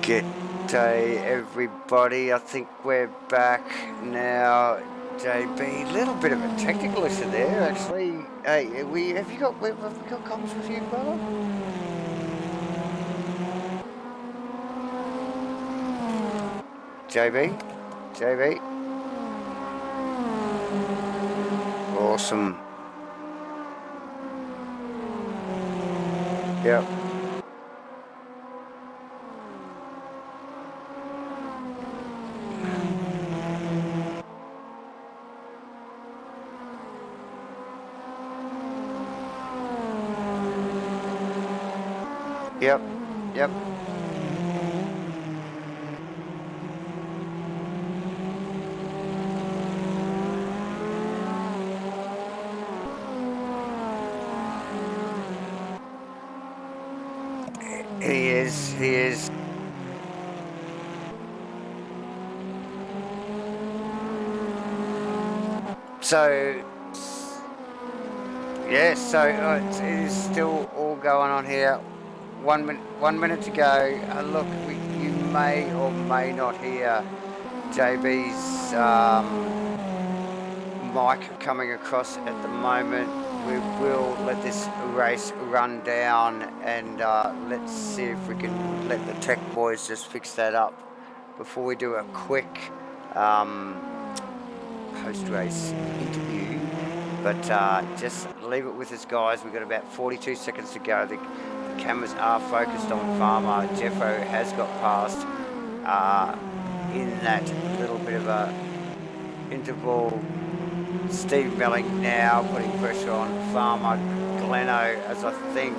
G'day everybody, I think we're back now. JB, little bit of a technical issue there actually. Hey, have we got comms with you, brother? JB? Awesome. Yep. Yep. He is. So, yes, so it is still all going on here. 1 minute to go. Look, you may or may not hear JB's mic coming across at the moment. We will let this race run down and let's see if we can let the tech boys just fix that up before we do a quick post-race interview. But just leave it with us, guys. We've got about 42 seconds to go. The cameras are focused on Farmer. Jeffro has got past in that little bit of a interval. Steve Melling now putting pressure on Farmer. Gleno, as I think.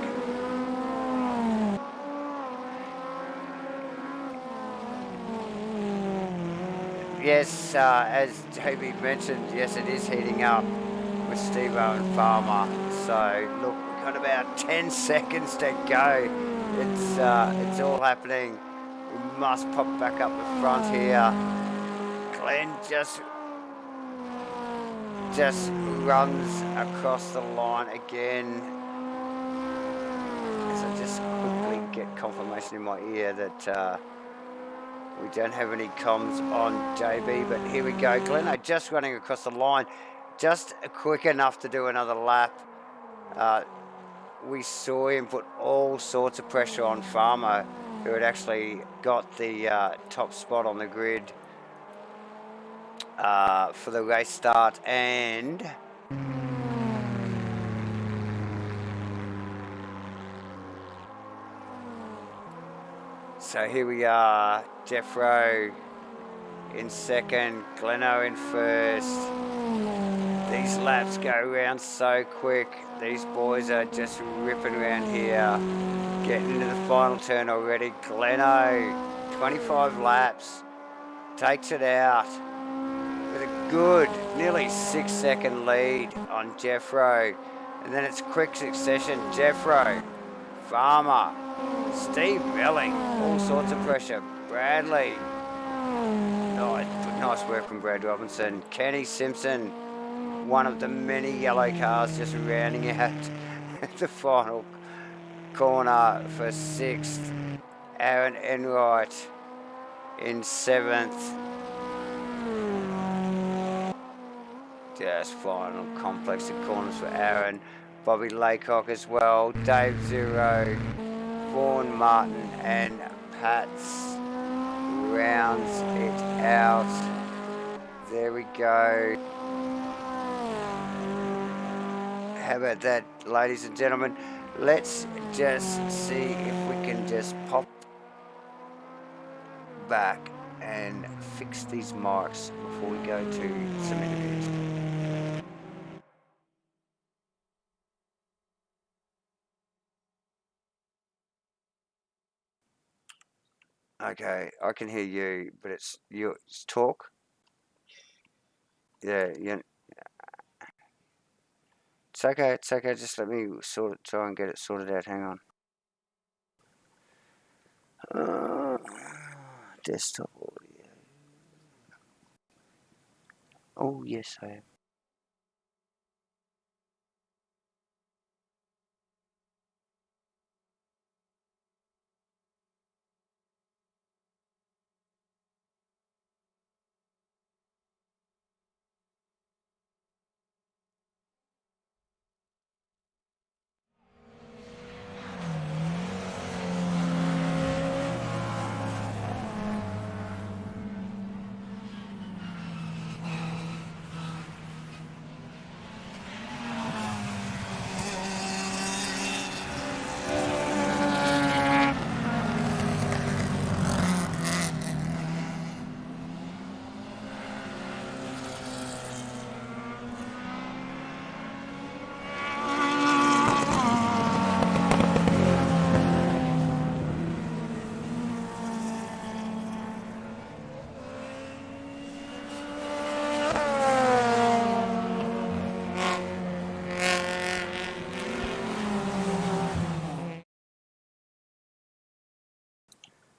Yes, as JB mentioned, yes, it is heating up with Steve-O and Farmer. So, look, we've got about 10 seconds to go. It's all happening. We must pop back up the front here. Glenn just runs across the line again. As I just quickly get confirmation in my ear that we don't have any comms on JB, but here we go. Gleno just running across the line, just quick enough to do another lap. We saw him put all sorts of pressure on Farmer, who had actually got the top spot on the grid for the race start, and so here we are. Jeffro in second, Gleno in first. These laps go around so quick. These boys are just ripping around here. Getting into the final turn already. Gleno, 25 laps, takes it out with a good, nearly 6-second lead on Jeffro. And then it's quick succession. Jeffro, Farmer, Steve Melling, all sorts of pressure. Bradley, nice work from Brad Robinson. Kenny Simpson, one of the many yellow cars just rounding out the final corner for 6th. Aaron Enright in 7th. Just final complex of corners for Aaron. Bobby Laycock as well. Dave Zero, Vaughan Martin and Pats rounds it out. There we go. How about that, ladies and gentlemen? Let's just see if we can just pop back and fix these mics before we go to some interviews. Okay, I can hear you, but it's talk. Yeah. It's okay. Just let me try and get it sorted out. Hang on. Desktop audio. Oh yes, I am.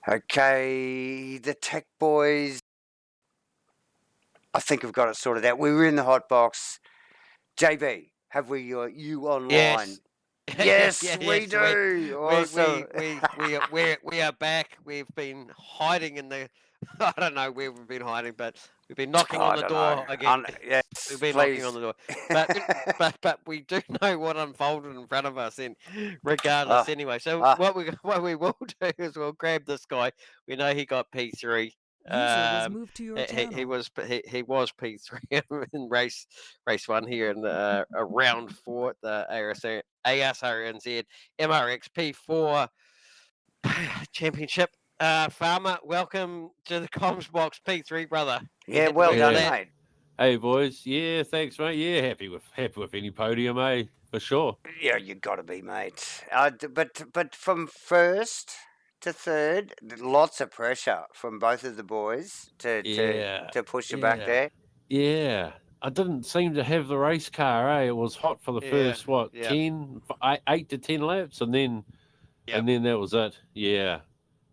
Okay, the tech boys, I think we've got it sorted out. We were in the hot box. JB, have we you online? Yes. Yes, we do. Awesome. We are back. We've been hiding in the. I don't know where we've been hiding, but we've been knocking on the door again. Yes, We've been please. knocking on the door, but we do know what unfolded in front of us, and regardless, anyway. So what we will do is we'll grab this guy. We know he got P3. User was moved to your channel. He was P3 in race 1 here in round 4 at the ASRNZ MRX P4 Championship. Farmer, welcome to the comms box, P3 brother. Yeah, well done, mate. Hey boys, yeah, thanks, mate. Yeah, happy with any podium, for sure. Yeah, you got to be, mate. But from first to third, lots of pressure from both of the boys to push you back there. Yeah, I didn't seem to have the race car. It was hot for the first 8 to 10 laps, and then that was it. Yeah,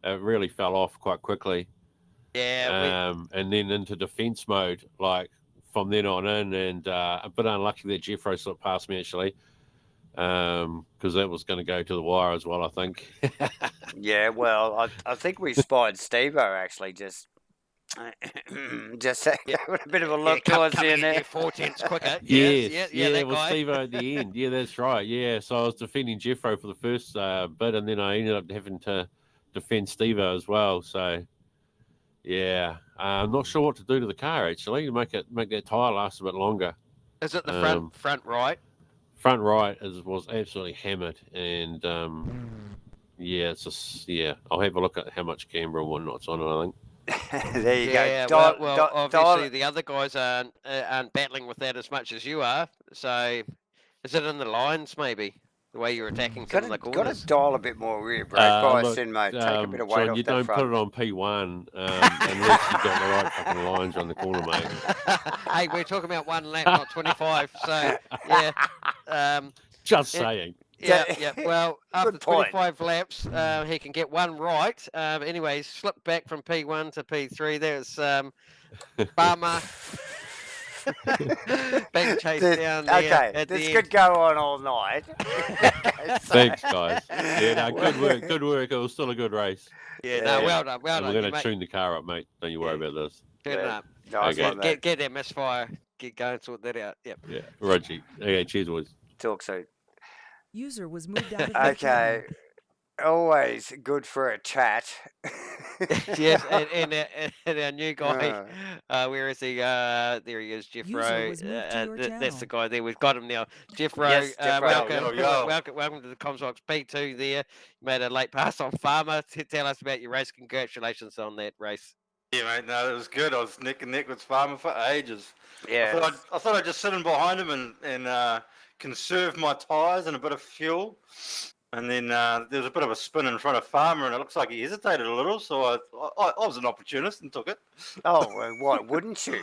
it really fell off quite quickly. Yeah, and then into defense mode, like from then on in, and a bit unlucky that Jeffro slipped past me actually. Because that was going to go to the wire as well, I think. Yeah, well, I think we spotted Steve-O actually just with a bit of a look towards the end there. 4/10 quicker. Yeah, it was Steve-O at the end. Yeah, that's right. Yeah, so I was defending Jeffro for the first bit, and then I ended up having to defend Steve-O as well. So, yeah, I'm not sure what to do to the car actually to make that tyre last a bit longer. Is it the front right? Front right was absolutely hammered, and it's just I'll have a look at how much camber and whatnot's on it. I think. There you go. Well, obviously the other guys aren't battling with that as much as you are. So, is it in the lines maybe? The way you're attacking some of the corners. Got to dial a bit more rear brake bias in, mate. Take a bit of weight off you that don't front. put it on P1 unless you've got the right fucking lines on the corner, mate. Hey, we're talking about 1 lap, not 25. So, yeah. Just saying. Yeah. Well, after 25 laps, he can get one right. Anyway, slipped back from P1 to P3. There's Farmer. Being chased down there. Okay, this could go on all night. Thanks, guys. Yeah, good work. It was still a good race. Yeah, well done. We're going to tune the car up, mate. Don't you worry about this. Turn it up. Nice one, get that misfire. Get going, sort that out. Yep. Yeah, Roger. Okay, cheers, boys. Talk soon. User was moved out of Okay. Always good for a chat. Yes, and our new guy, where is he? There he is, Jeffro. That's the guy there. We've got him now. Jeffro, yes, welcome to the Comsbox P2 there. You made a late pass on Farmer. Tell us about your race. Congratulations on that race. Yeah, mate, no, it was good. I was neck and neck with Farmer for ages. Yeah. I thought I'd just sit in behind him and conserve my tyres and a bit of fuel. And then there was a bit of a spin in front of Farmer, and it looks like he hesitated a little, so I was an opportunist and took it. Oh, well, what, wouldn't you?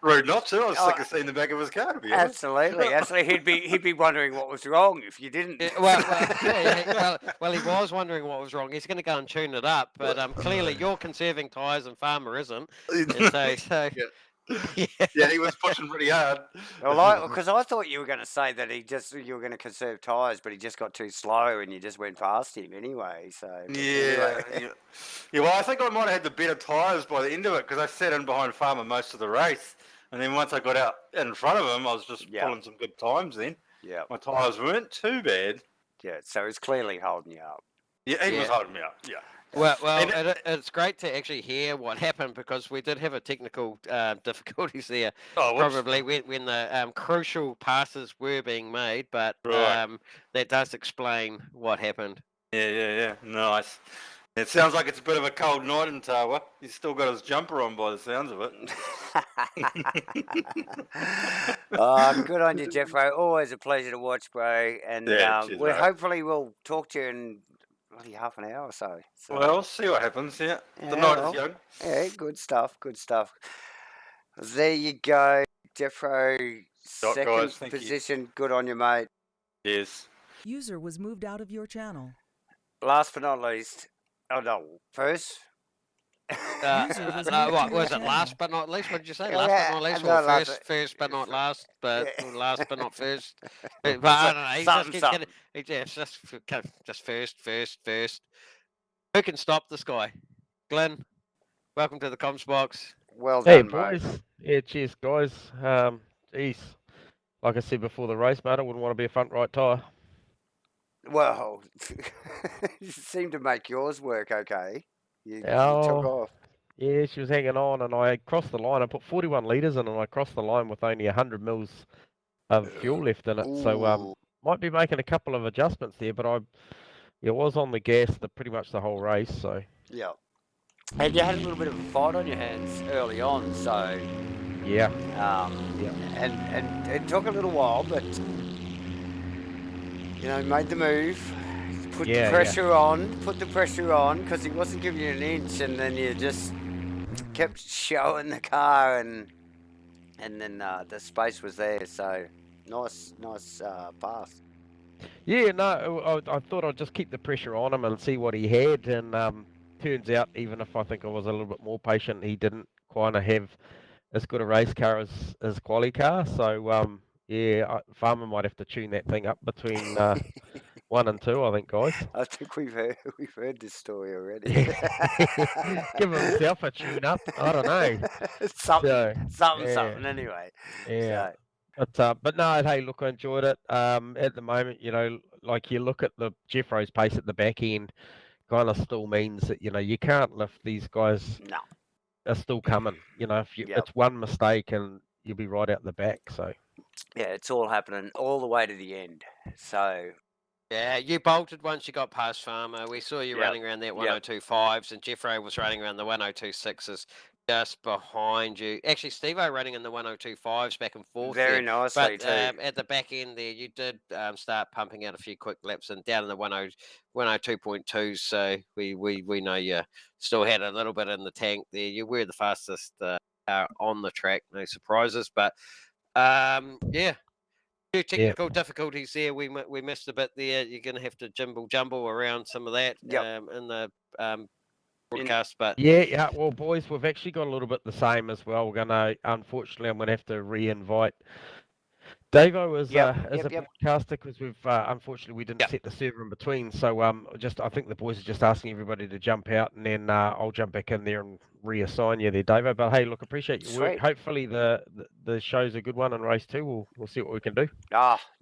Rude not to. I was sick of seeing the back of his car, to be honest. Absolutely. He'd be wondering what was wrong if you didn't. He was wondering what was wrong. He's going to go and tune it up, but clearly you're conserving tyres and Farmer isn't. Yeah, he was pushing pretty hard. Well, because I thought you were going to say that you were going to conserve tyres, but he just got too slow and you just went past him anyway. So yeah. Well, I think I might have had the better tyres by the end of it because I sat in behind Farmer most of the race, and then once I got out in front of him, I was just pulling some good times. Then my tyres weren't too bad. Yeah, so it's clearly holding you up. Yeah, he was holding me up. Yeah. Well, it's great to actually hear what happened because we did have a technical difficulties there. Probably when the crucial passes were being made, but that does explain what happened. Yeah. Nice. It sounds like it's a bit of a cold night in Tawa. He's still got his jumper on by the sounds of it. Good on you, Jeffro. Always a pleasure to watch, bro. And hopefully we'll talk to you in half an hour or so. Well, see what happens. Yeah, the night is young. Yeah, good stuff. There you go, Jeffro. Second position. Good on you, mate. Yes. User was moved out of your channel. Last but not least, Oh no, first. What was it? Last but not least. What did you say? Last but not least, or first but not last, but last but not first. But I don't know. He just keeps getting. It's just first. Who can stop this guy? Glenn, welcome to the comms box. Well done, boys. mate. Yeah, cheers, guys. Geez, like I said before the race, mate, I wouldn't want to be a front right tyre. Well, you seem to make yours work okay. You took off. Yeah, she was hanging on, and I crossed the line. I put 41 litres in, and I crossed the line with only 100 mils of fuel left in it. Ooh. So might be making a couple of adjustments there, but I was on the gas pretty much the whole race. So yeah, and you had a little bit of a fight on your hands early on. So yeah, and it took a little while, but made the move. Put the pressure on, because he wasn't giving you an inch, and then you just kept showing the car, and then the space was there. So nice pass. Yeah, no, I thought I'd just keep the pressure on him and see what he had, and turns out, even if I think I was a little bit more patient, he didn't kind of have as good a race car as quali car. So Farmer might have to tune that thing up between 1 and 2, I think, guys. I think we've heard this story already. Give himself a tune up. I don't know. Something anyway. Yeah. So. But no, hey, look, I enjoyed it. At the moment, like you look at the Jeffro's pace at the back end, kind of still means that you can't lift these guys. No. Are still coming. If it's one mistake and you'll be right out the back. So. Yeah, it's all happening all the way to the end. So. Yeah, you bolted once you got past Farmer. We saw you running around that 102.5s, and Jeffro was running around the 102.6s just behind you. Actually, Steve-O running in the 102.5s back and forth. Very nicely, too. At the back end there, you did start pumping out a few quick laps and down in the 102.2s. So we know you still had a little bit in the tank there. You were the fastest on the track, no surprises. But, few technical difficulties there. We missed a bit there. You're going to have to jumble around some of that in the broadcast. But well, boys, we've actually got a little bit the same as well. Unfortunately, I'm going to have to re-invite Davo as a broadcaster, because we've unfortunately we didn't set the server in between. So I think the boys are just asking everybody to jump out, and then I'll jump back in there and reassign you there, Davo. But hey, look, appreciate your work. Hopefully the show's a good one in race 2. We'll see what we can do.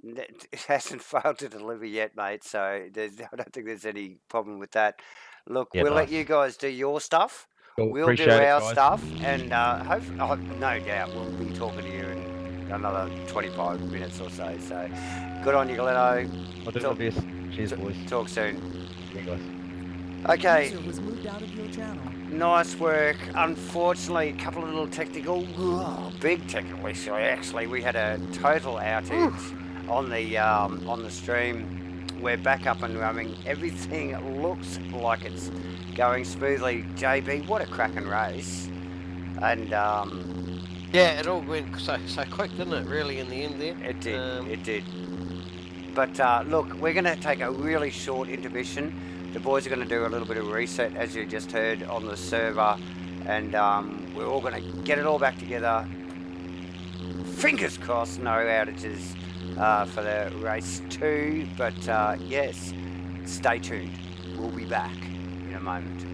It hasn't failed to deliver yet, mate. So I don't think there's any problem with that. Look, we'll let you guys do your stuff. Cool. We'll do our stuff, and hopefully, no doubt we'll be talking to you in another 25 minutes or so. So good on you, Gleno. I'll do my best. Cheers, boys. Talk soon. Yeah, guys. Okay. User was moved out of your channel. Nice work. Unfortunately, a couple of little big technical issues. Actually, we had a total outage on the stream. We're back up and running. Everything looks like it's going smoothly. JB, what a cracking race! And it all went so quick, didn't it? Really, in the end there. It did. It did. But look, we're going to take a really short intermission. The boys are going to do a little bit of reset, as you just heard, on the server, and we're all going to get it all back together. Fingers crossed, no outages for the race 2. But yes, stay tuned. We'll be back in a moment.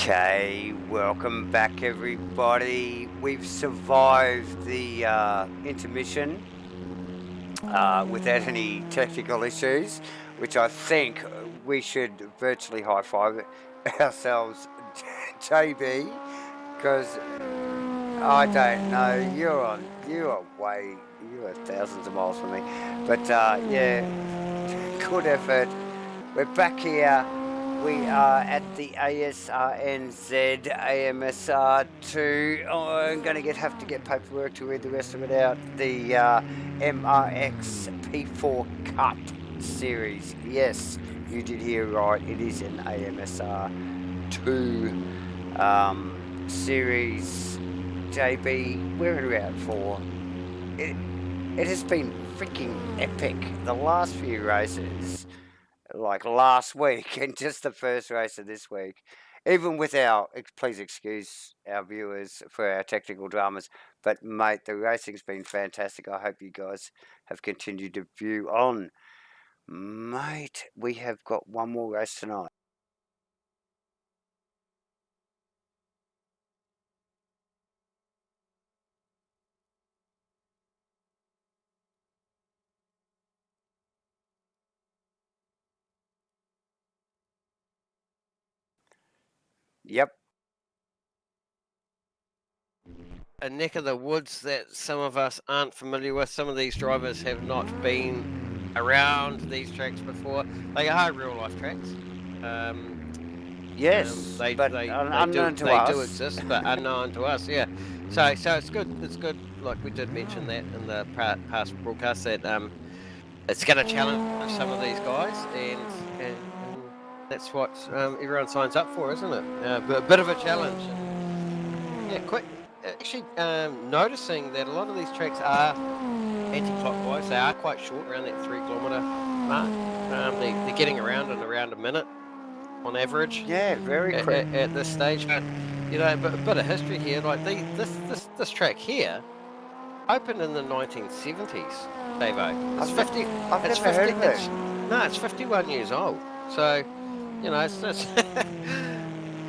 Okay, welcome back everybody. We've survived the intermission without any technical issues, which I think we should virtually high-five ourselves, JB, because I don't know, you are thousands of miles from me, but yeah, good effort. We're back here. We are at the ASRNZ AMS2. I'm going to have to get paperwork to read the rest of it out. The MRX P4 Cup series. Yes, you did hear right. It is an AMSR2 series. JB, we're in round 4. It has been freaking epic. The last few races, like last week and just the first race of this week, even with our, please excuse our viewers for our technical dramas, but mate, the racing's been fantastic. I hope you guys have continued to view on. Mate, we have got one more race tonight. Yep. A neck of the woods that some of us aren't familiar with. Some of these drivers have not been around these tracks before. They are real life tracks. Yes, they unknown to us. They do exist, but unknown to us. Yeah. So it's good. It's good. Like we did mention that in the past broadcast, that it's going to challenge some of these guys, and that's what everyone signs up for, isn't it? A bit of a challenge. Yeah, quick. Actually, noticing that a lot of these tracks are anti-clockwise. They are quite short, around that 3 kilometre mark. They're getting around in around a minute on average. Yeah, very quick at this stage. But you know, a bit of history here. Like this track here opened in the 1970s. Davo, it's 50. I've never heard of it. It's 51 years old. So, you know, it's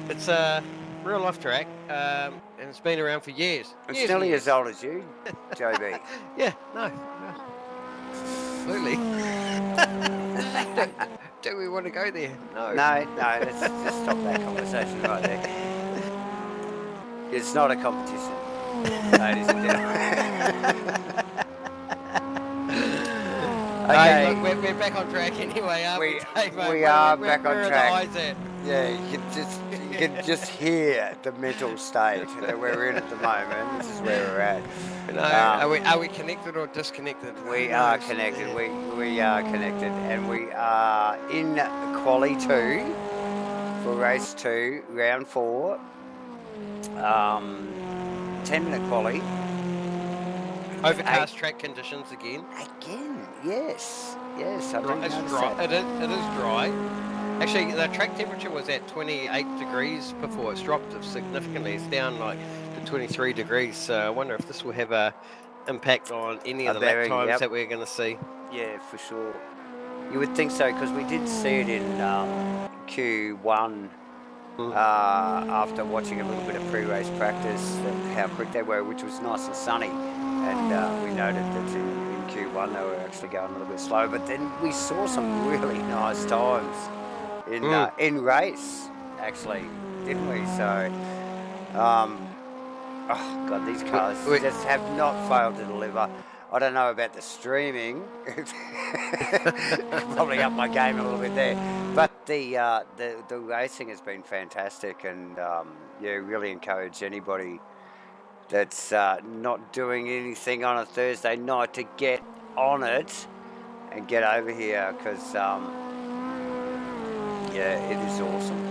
it's a real life track, and it's been around for years. It's nearly as old as you, JB. Yeah, no, absolutely. Do we want to go there? No. No, let's just stop that conversation right there. It's not a competition, ladies and gentlemen. Okay, look, we're back on track anyway, aren't we? We are back on track. Yeah, you can just hear the mental state that we're in at the moment. This is where we're at. No, are we connected or disconnected? We are connected. We are connected, and we are in quali 2 for race 2, round 4. 10-minute quali. Overcast track conditions again. Yes. It is dry. Actually, the track temperature was at 28 degrees before. It's dropped significantly. It's down like to 23 degrees. So I wonder if this will have a impact on any of the lap times that we're going to see. Yeah, for sure. You would think so, because we did see it in Q1 after watching a little bit of pre-race practice, how quick they were, which was nice and sunny. And we noted that in Q1 they were actually going a little bit slow. But then we saw some really nice times in race, actually, didn't we? So, oh God, these cars just have not failed to deliver. I don't know about the streaming. Probably up my game a little bit there. But the racing has been fantastic, and really encourage anybody that's not doing anything on a Thursday night to get on it and get over here, because it is awesome.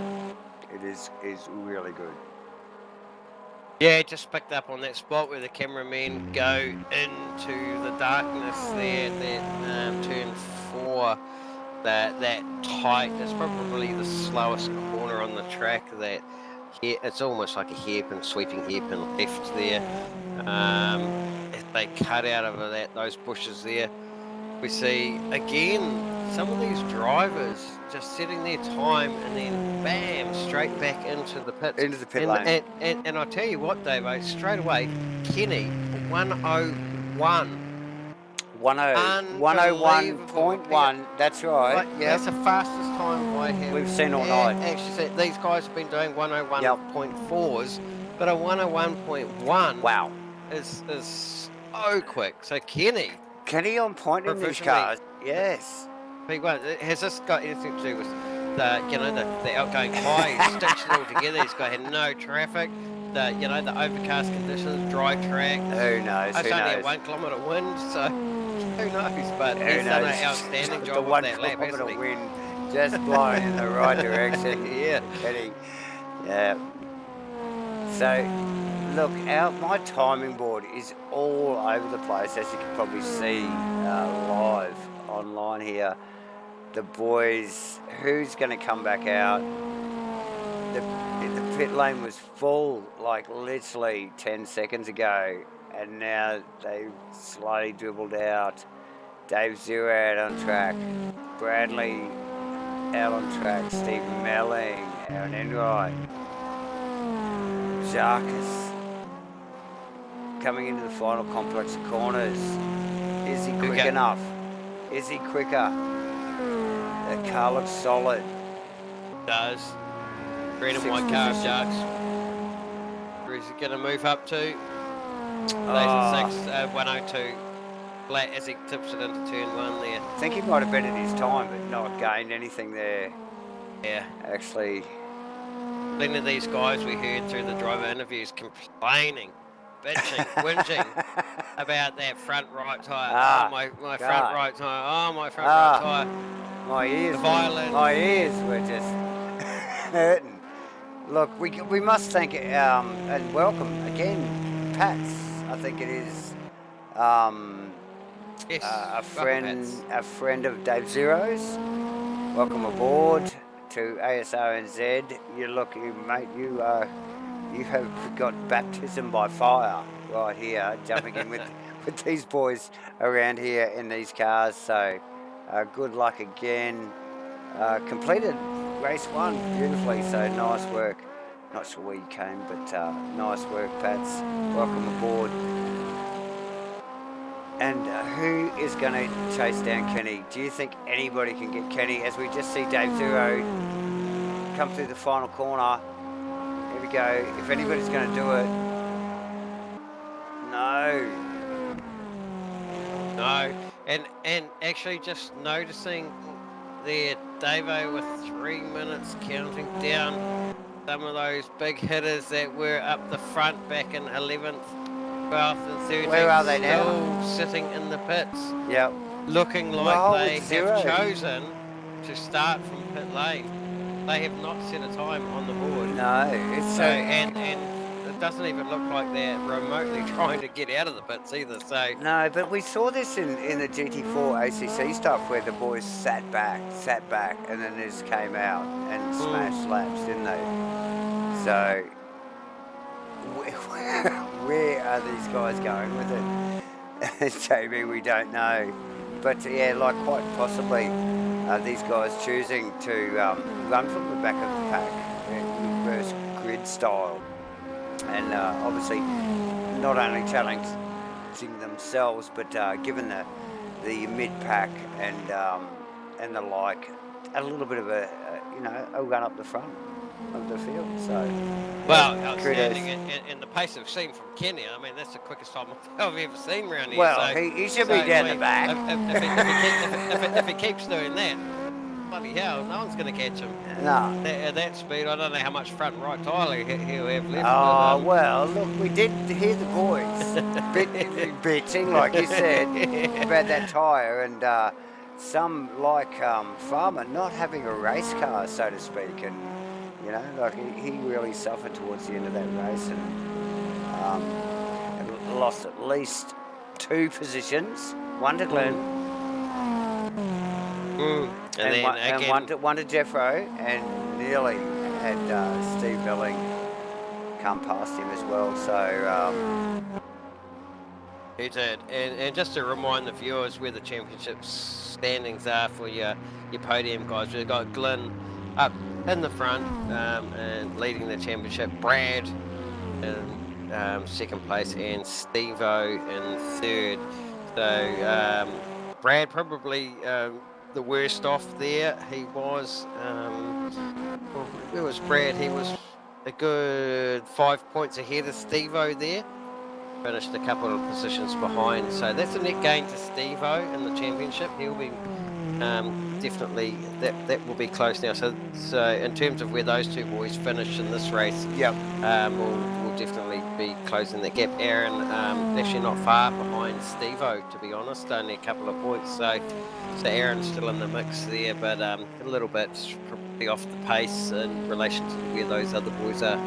It is really good. Yeah, just picked up on that spot where the cameramen go into the darkness there, that turn 4, that tight. That's probably the slowest corner on the track. It's almost like a sweeping hairpin left there. If they cut out of those bushes there, we see again some of these drivers just setting their time and then bam, straight back into the pits. Into the pit lane. And I tell you what, Dave, straight away, Kenny 101. 101.1, that's right. Like, that's the fastest time I have. We've seen all night. Actually, these guys have been doing 101.4s, but a 101.1 wow. is so quick. So Kenny on point in these cars. Yes. Big one. Has this got anything to do with the outgoing high? He stitched it all together. He's got no traffic. The overcast conditions, dry track. Who knows? It's only a 1 kilometre wind, so who knows? But he's done an outstanding job with that lap, hasn't he? Wind just blowing in the right direction. Yeah. Kenny. Yeah. So, look, my timing board is all over the place, as you can probably see live online here. The boys, who's going to come back out? The pit lane was full, like literally 10 seconds ago, and now they've slowly dribbled out. Dave Zero out on track, Bradley out on track, Steve Melling, Aaron Enright, Jarkus coming into the final complex of corners. Is he quick enough? Is he quicker? That car looks solid. Does. Red and white car, Jarks. Where is he going to move up to? 102. Flat as he tips it into turn 1 there. I think he might have bettered his time, but not gained anything there. Yeah. Actually. Plenty of these guys we heard through the driver interviews complaining, bitching, whinging about that front right tyre. My front right tyre. Oh, my front right tyre. My ears. The violin. My ears were just hurting. Look, we must thank and welcome again, Pats. I think it is yes, a friend of Dave Zero's. Welcome aboard to ASRNZ. You're lucky, mate. You have got baptism by fire right here, jumping in with these boys around here in these cars. So good luck again. Completed race 1 beautifully, so nice work. Not sure where you came, but nice work, Pats. Welcome aboard. And who is going to chase down Kenny? Do you think anybody can get Kenny? As we just see Dave Zero come through the final corner. Here we go. If anybody's going to do it. No. And actually just noticing there, Davo with 3 minutes counting down some of those big hitters that were up the front back in 11th, 12th and 13th. Where are they now? Still sitting in the pits. Yep. Looking like they have chosen to start from pit lane. They have not set a time on the board. No. It's and it doesn't even look like they're remotely trying to get out of the pits either. So no, but we saw this in the GT4 ACC stuff where the boys sat back, and then just came out and smashed laps, didn't they? So where are these guys going with it? JB, we don't know. But yeah, like quite possibly these guys choosing to run from the back of the pack, reverse grid style. And obviously not only challenging themselves, but given the mid-pack and the like, a little bit of a run up the front of the field. So well, outstanding, and the pace I've seen from Kenny, I mean, that's the quickest time I've ever seen around here. Well, so, he should be down the back. If he keeps doing that, bloody hell, no one's going to catch him. No. At that speed, I don't know how much front right tyre he'll have left. Oh, well, look, we did hear the boys bitching, like you said, about that tyre, and some, like Farmer, not having a race car, so to speak, and, like he really suffered towards the end of that race, and lost at least 2 positions, one to Glenn, and one to Jeffro, and nearly had Steve Belling come past him as well. So He did, and just to remind the viewers where the championship standings are for your podium guys, we've got Glyn up in the front and leading the championship, Brad in second place, and Steve-O in third. So Brad probably the worst off there. He was, where was Brad? He was a good 5 points ahead of Steve-O there. Finished a couple of positions behind, so that's a net gain to Steve-O in the championship. He'll be definitely that will be close now. So in terms of where those two boys finish in this race, yep, we'll definitely be closing that gap. Aaron actually not far behind Steve-O, to be honest, only a couple of points. So Aaron's still in the mix there, but a little bit probably off the pace in relation to where those other boys are.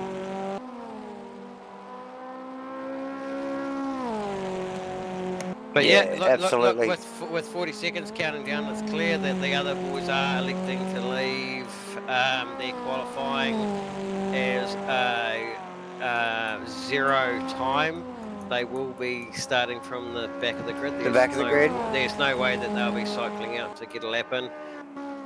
But yeah, absolutely. Look, with 40 seconds counting down, it's clear that the other boys are electing to leave their qualifying as zero time. They will be starting from the back of the grid. There's no way that they'll be cycling out to get a lap in.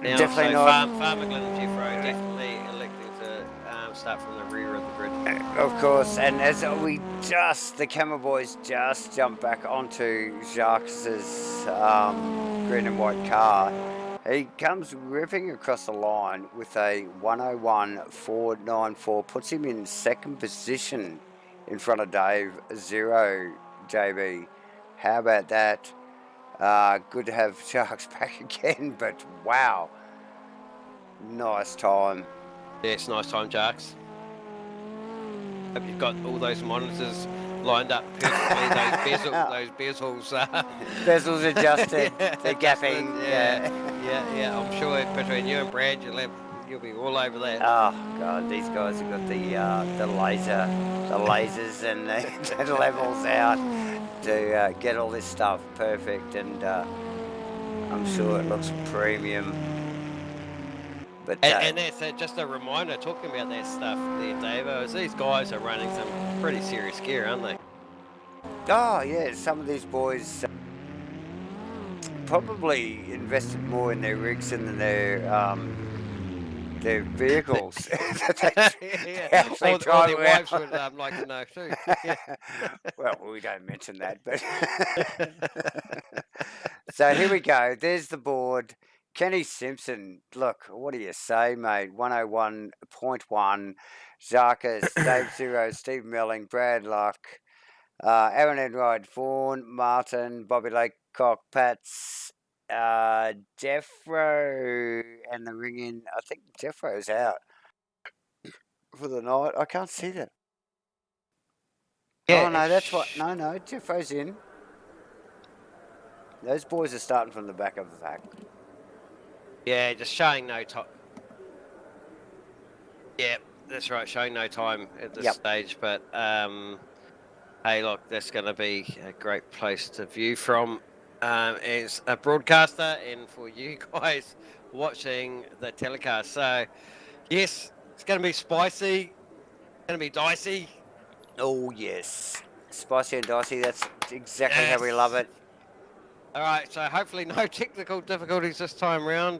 Now, definitely not. Farmer Glen and Jeffro definitely electing to start from the rear of the grid. Of course, and as the camera boys just jumped back onto Jacques' green and white car, he comes ripping across the line with a 101.494, puts him in second position in front of Dave 0, JB. How about that? Good to have Jacques back again, but wow, nice time. Yes, nice time, Jacques. Hope you've got all those monitors lined up perfectly. those bezels. Bezels adjusted. The gapping. Yeah. I'm sure between you and Brad, you'll be all over that. Oh God, these guys have got the lasers and the levels out to get all this stuff perfect, and I'm sure it looks premium. But, and that's just a reminder, talking about that stuff there, Dave, is these guys are running some pretty serious gear, aren't they? Oh, yeah, some of these boys probably invested more in their rigs than their vehicles. They actually or their wives would like to know too. Well, we don't mention that, but... So here we go, there's the board. Kenny Simpson, look, what do you say, mate? 101.1, Jacques, Dave 0, Steve Melling, Brad Luck, Aaron Enright, Vaughan, Martin, Bobby Laycock, Pats, Jeffro, and the ring-in. I think Jeffro's out for the night. I can't see that. Yeah. Oh, no, that's what. No, Jeffro's in. Those boys are starting from the back of the pack. Yeah, just showing no time. Yeah, that's right, showing no time at this stage. But hey, look, that's going to be a great place to view from as a broadcaster and for you guys watching the telecast. So, yes, it's going to be spicy, it's going to be dicey. Oh, yes. Spicy and dicey, that's exactly how we love it. All right, so hopefully no technical difficulties this time round.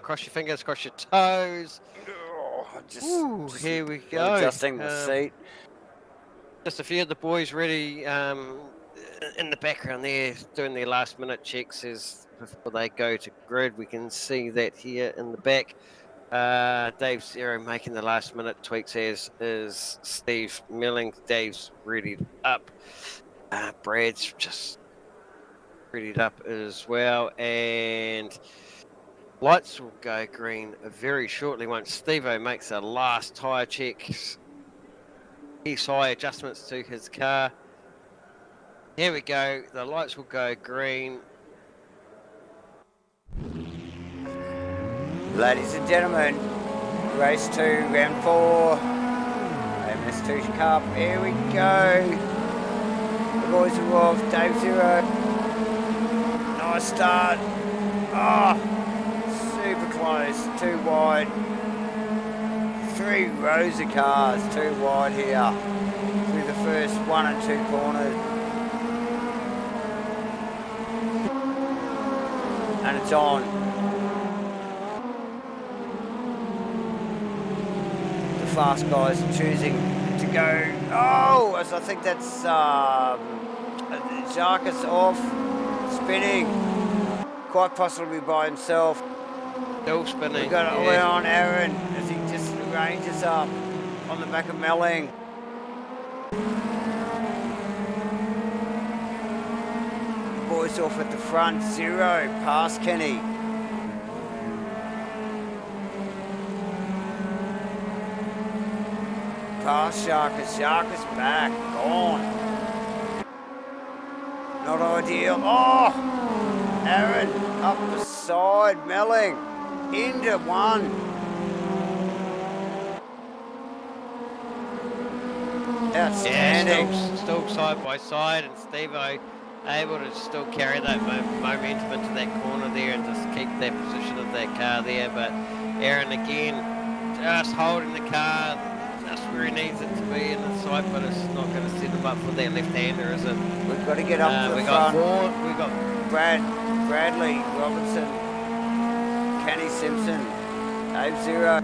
Cross your fingers, cross your toes. Oh, just here we go. Adjusting the seat. Just a few of the boys ready in the background there, doing their last minute checks as before they go to grid. We can see that here in the back. Dave 0 making the last minute tweaks, as is Steve Milling. Dave's ready up. Brad's just readied up as well, and lights will go green very shortly once Steve-O makes a last tyre check. He's high adjustments to his car. Here we go, the lights will go green. Ladies and gentlemen, race 2, round 4, AMS2 Cup, here we go. The boys are off, Dave 0. Nice start. Oh, super close, too wide. 3 rows of cars, too wide here. Through the first 1 and 2 corners. it's on. The fast guys are choosing to go. Oh, I think that's Jarkus off, spinning, quite possibly by himself. Still spinning. We've got it on Aaron as he just ranges up on the back of Melling. Boys off at the front, 0 past Kenny. Past Sharkus, Sharkus back, gone. Not ideal. Oh! Aaron up the side, Melling into one. Outstanding. Yeah, still side by side, and Steve-O able to still carry that momentum into that corner there and just keep that position of that car there. But Aaron again just holding the car just where he needs it to be in the side, but it's not going to set him up for that left-hander, is it? We've got to get up to the front. We got Bradley, Robinson, Kenny Simpson, Dave 0.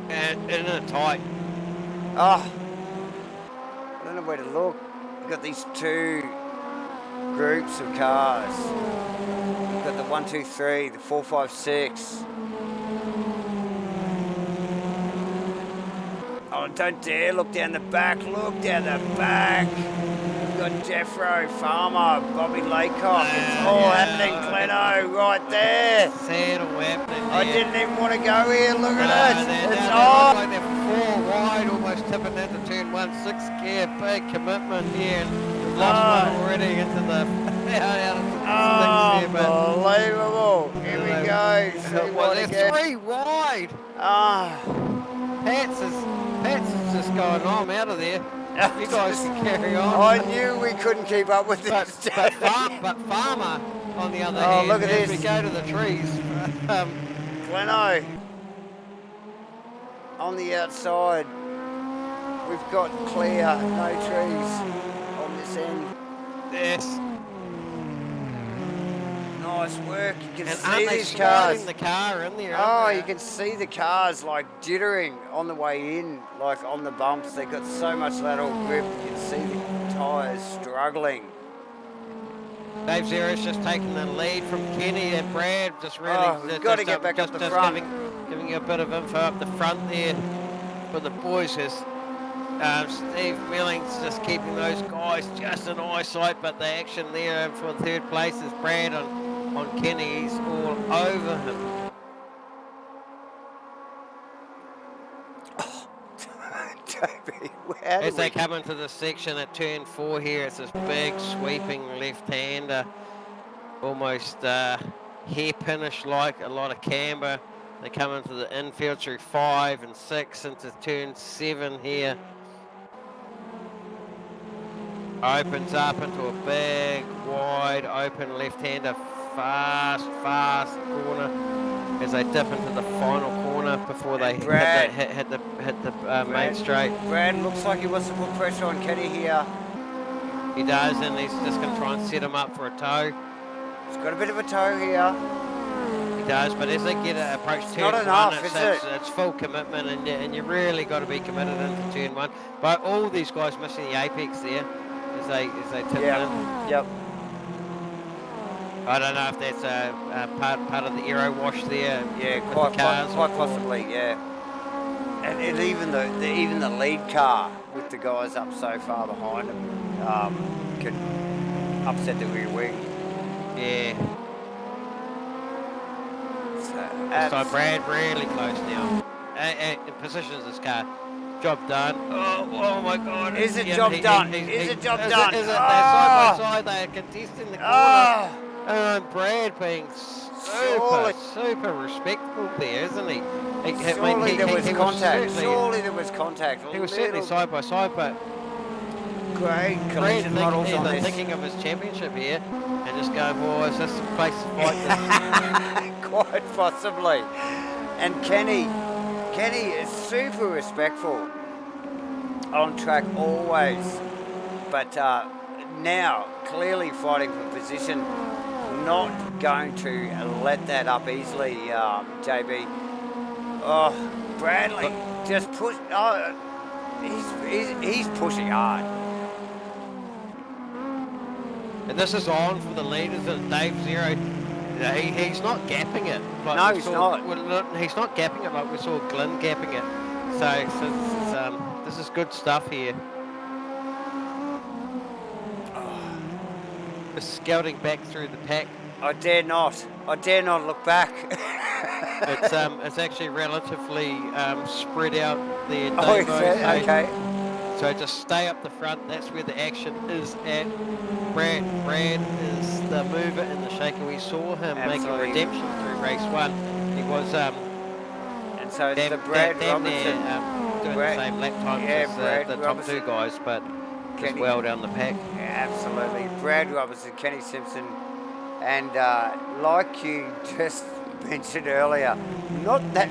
And in a tight. Oh, I don't know where to look. We've got these two groups of cars. We've got the 1, 2, 3, the 4, 5, 6. Oh, don't dare look down the back. Look down the back. We've got Jeffro, Farmer, Bobby Laycock. It's all happening, Gleno, right there. Sad all happening there. I didn't even want to go here. Look at it. It's on. on. Like they're 4 wide, almost tipping into turn 1. 6 gear, big commitment here. And lost one already into the unbelievable. Here we go. Well, they're 3 wide. Pats is just going, oh, I'm out of there. You guys can carry on. I knew we couldn't keep up with this. But Farmer, on the other hand, look at as this. we go to the trees. Gleno on the outside. We've got clear, no trees on this end. Yes. Nice work. You can And see these cars. The car in there. Oh, you can see the cars like jittering on the way in, like on the bumps. They've got so much lateral grip. You can see the tyres struggling. Dave Zero's just taking the lead from Kenny and Brad. Just really, we've got to get back up the front. Giving you a bit of info up the front there for the boys. As Steve Melling's just keeping those guys just in eyesight, but the action there for third place is Brad on Kenny. He's all over him. As they come into the section at turn 4 here, it's this big sweeping left-hander, almost hairpinish like, a lot of camber. They come into the infield through 5 and 6 into turn 7 here. Opens up into a big, wide open left-hander, fast corner as they dip into the final corner before they hit the main straight. Brad looks like he wants to put pressure on Kenny here. He does, and he's just going to try and set him up for a tow. He's got a bit of a tow here. He does, but as they get approach turn 1, it's full commitment, and you really got to be committed into turn 1. But all these guys missing the apex there as they tip in. Yep. I don't know if that's part of the aero wash there. Yeah, quite possibly. Yeah. And even the lead car with the guys up so far behind them could upset the rear wing. Yeah. So Brad really close now. And positions this car. Job done. Oh my God. Is it job done? Is it job done? They're side by side. They're contesting the corner. And Brad being super respectful there, isn't he? Surely there was contact. Surely there was contact. He was certainly side by side, but great collision models on this. Thinking of his championship here and just going, well, is this the place to fight this? Quite possibly. And Kenny is super respectful on track always, but now clearly fighting for position. Not going to let that up easily, JB. Oh, Bradley just push. Oh, he's pushing hard. And this is on for the leaders of Dave Zero. He's not gapping it. Like no, he's not. He's not gapping it like we saw Glenn gapping it. So this is good stuff here. Just scouting back through the pack. I dare not look back. It's actually relatively spread out there. Oh, is it? Okay. So just stay up the front. That's where the action is at. Brad is the mover and the shaker. We saw him make a redemption through race 1. He was and so it's the Brad Robertson doing the same lap times as the top Robertson. 2 guys, but just well down the pack. Yeah, absolutely. Brad Robertson, Kenny Simpson, and like you just mentioned earlier, not that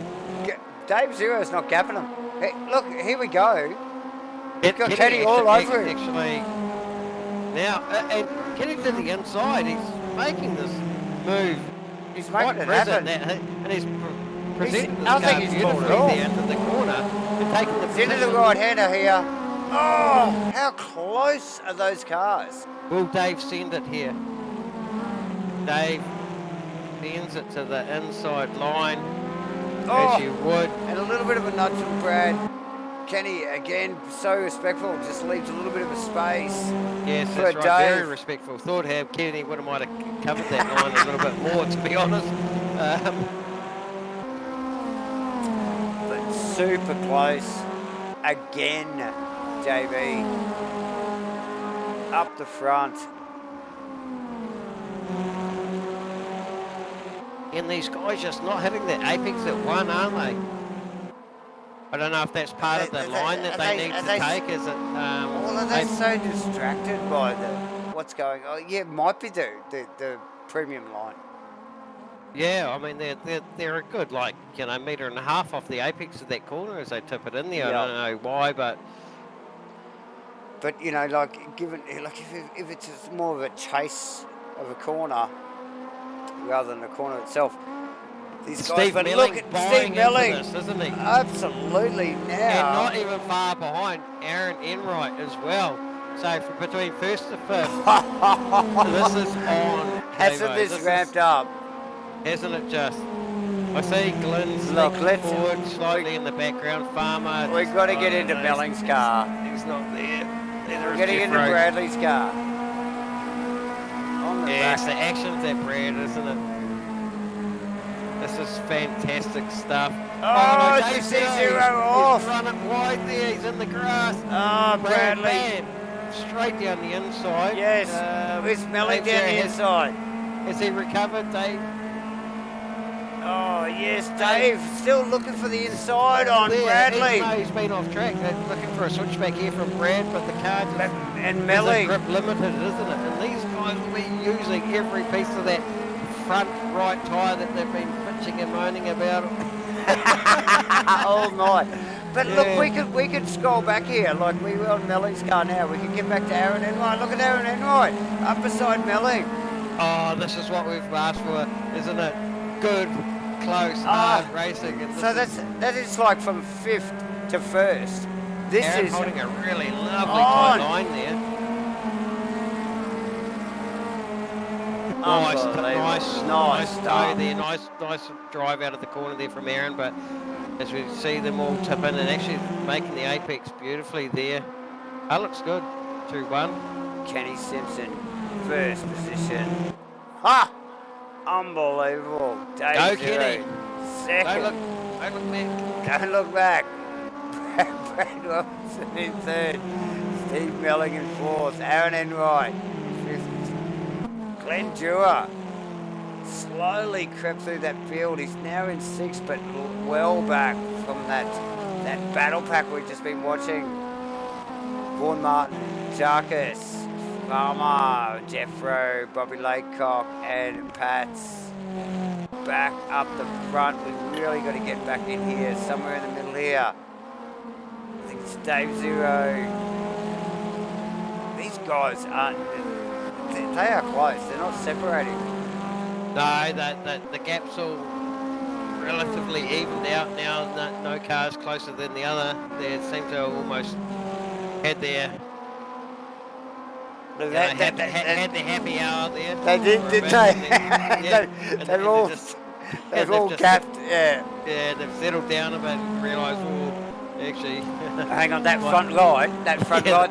Dave Zero's not gapping him. Hey, look, here we go. We've got Kenny all over him. Actually, now, and Kenny to the inside, he's making this move. He's making it happen. And he's presenting this I think car he's beautifully there into the corner and taking the position. Into the right-hander here. Oh, how close are those cars? Will Dave send it here? Dave bends it to the inside line, as you would. And a little bit of a nudge from Brad. Kenny, again, so respectful, just leaves a little bit of a space. Yes, for that's right, Dave. very respectful. Thought Kenny would have might have covered that line a little bit more, to be honest. But super close. Again, JB. Up the front. And these guys just not hitting the apex at 1, aren't they? I don't know if that's part of the line that they need to take. Is it? Well, are they so distracted by what's going on? Yeah, it might be the premium line. Yeah, I mean they're a good metre and a half off the apex of that corner as they tip it in there. Yeah. I don't know why, but you know, given if it's more of a chase of a corner rather than the corner itself. These guys, Steve Melling Steve Melling, this, isn't he? Absolutely now. And not even far behind Aaron Enright as well. So from between first to fifth, this is on. Hasn't this ramped up? Hasn't it just? I see Glenn's forward slightly in the background. Farmer. We've got to get into Melling's car. He's not there. We're getting into Bradley's car. Yeah, it's the action of that Brad, isn't it? This is fantastic stuff. Oh, you see Zero off. He's running wide there. He's in the grass. Oh, Bradley. Bam, straight down the inside. Yes. It's Melling down the inside. Has he recovered, Dave? Oh, yes, Dave. Still looking for the inside on Bradley. He's been off track. They're looking for a switchback here from Brad, but the car just and Melling. Grip limited, isn't it? And these guys will be using every piece of that front right tyre that they've been bitching and moaning about all night. But look, we could scroll back here like we were on Melling's car now. We can get back to Aaron Enright. Look at Aaron Enright up beside Melling. Oh, this is what we've asked for, isn't it? Good, close, hard racing. So that is like from 5th to 1st. This Aaron is holding a really lovely tight line there. Nice stay there. Nice drive out of the corner there from Aaron, but as we see them all tip in and actually making the apex beautifully there. That looks good. 2-1. Kenny Simpson, first position. Ha! Unbelievable. Dave Go Kenny. Second. Don't look back. Don't look back. Brad Robinson in 3rd. Steve Melling in 4th. Aaron Enright, 5th. Glenn Dewar slowly crept through that field. He's now in 6th, but well back from that battle pack we've just been watching. Vaughan Martin, Jarkus, Farmer, Jeffro, Bobby Laycock, and Pats back up the front. We've really got to get back in here, somewhere in the middle here. I think it's Dave Zero. these guys aren't. They are close. They're not separating. No, the gap's all relatively evened out now. No cars closer than the other. They seem to have almost had their had their happy hour there. They did, didn't they? Yeah. They've all gapped. Yeah. Yeah, they've settled down a bit and realised, well, actually. Hang on, that front right. That front right.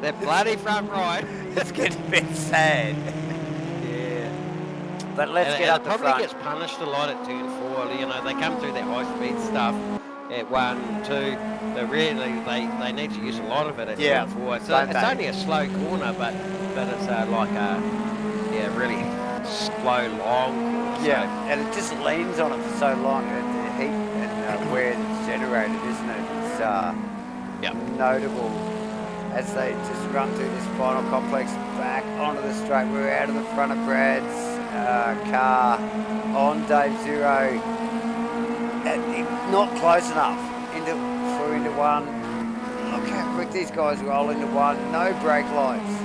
That bloody front right. It's getting a bit sad. Yeah. But let's get up the front. It probably gets punished a lot at turn 4. You know, they come through that high speed stuff at 1, 2. They really they need to use a lot of it at turn 4. So it's only a slow corner, but it's like a really slow long corner. Yeah, and it just leans on it for so long. The heat and where it's generated, isn't it? It's notable. As they just run through this final complex back onto the straight. We're out of the front of Brad's car on Dave Zero. Not close enough into 1. Look how quick these guys roll into 1. No brake lights.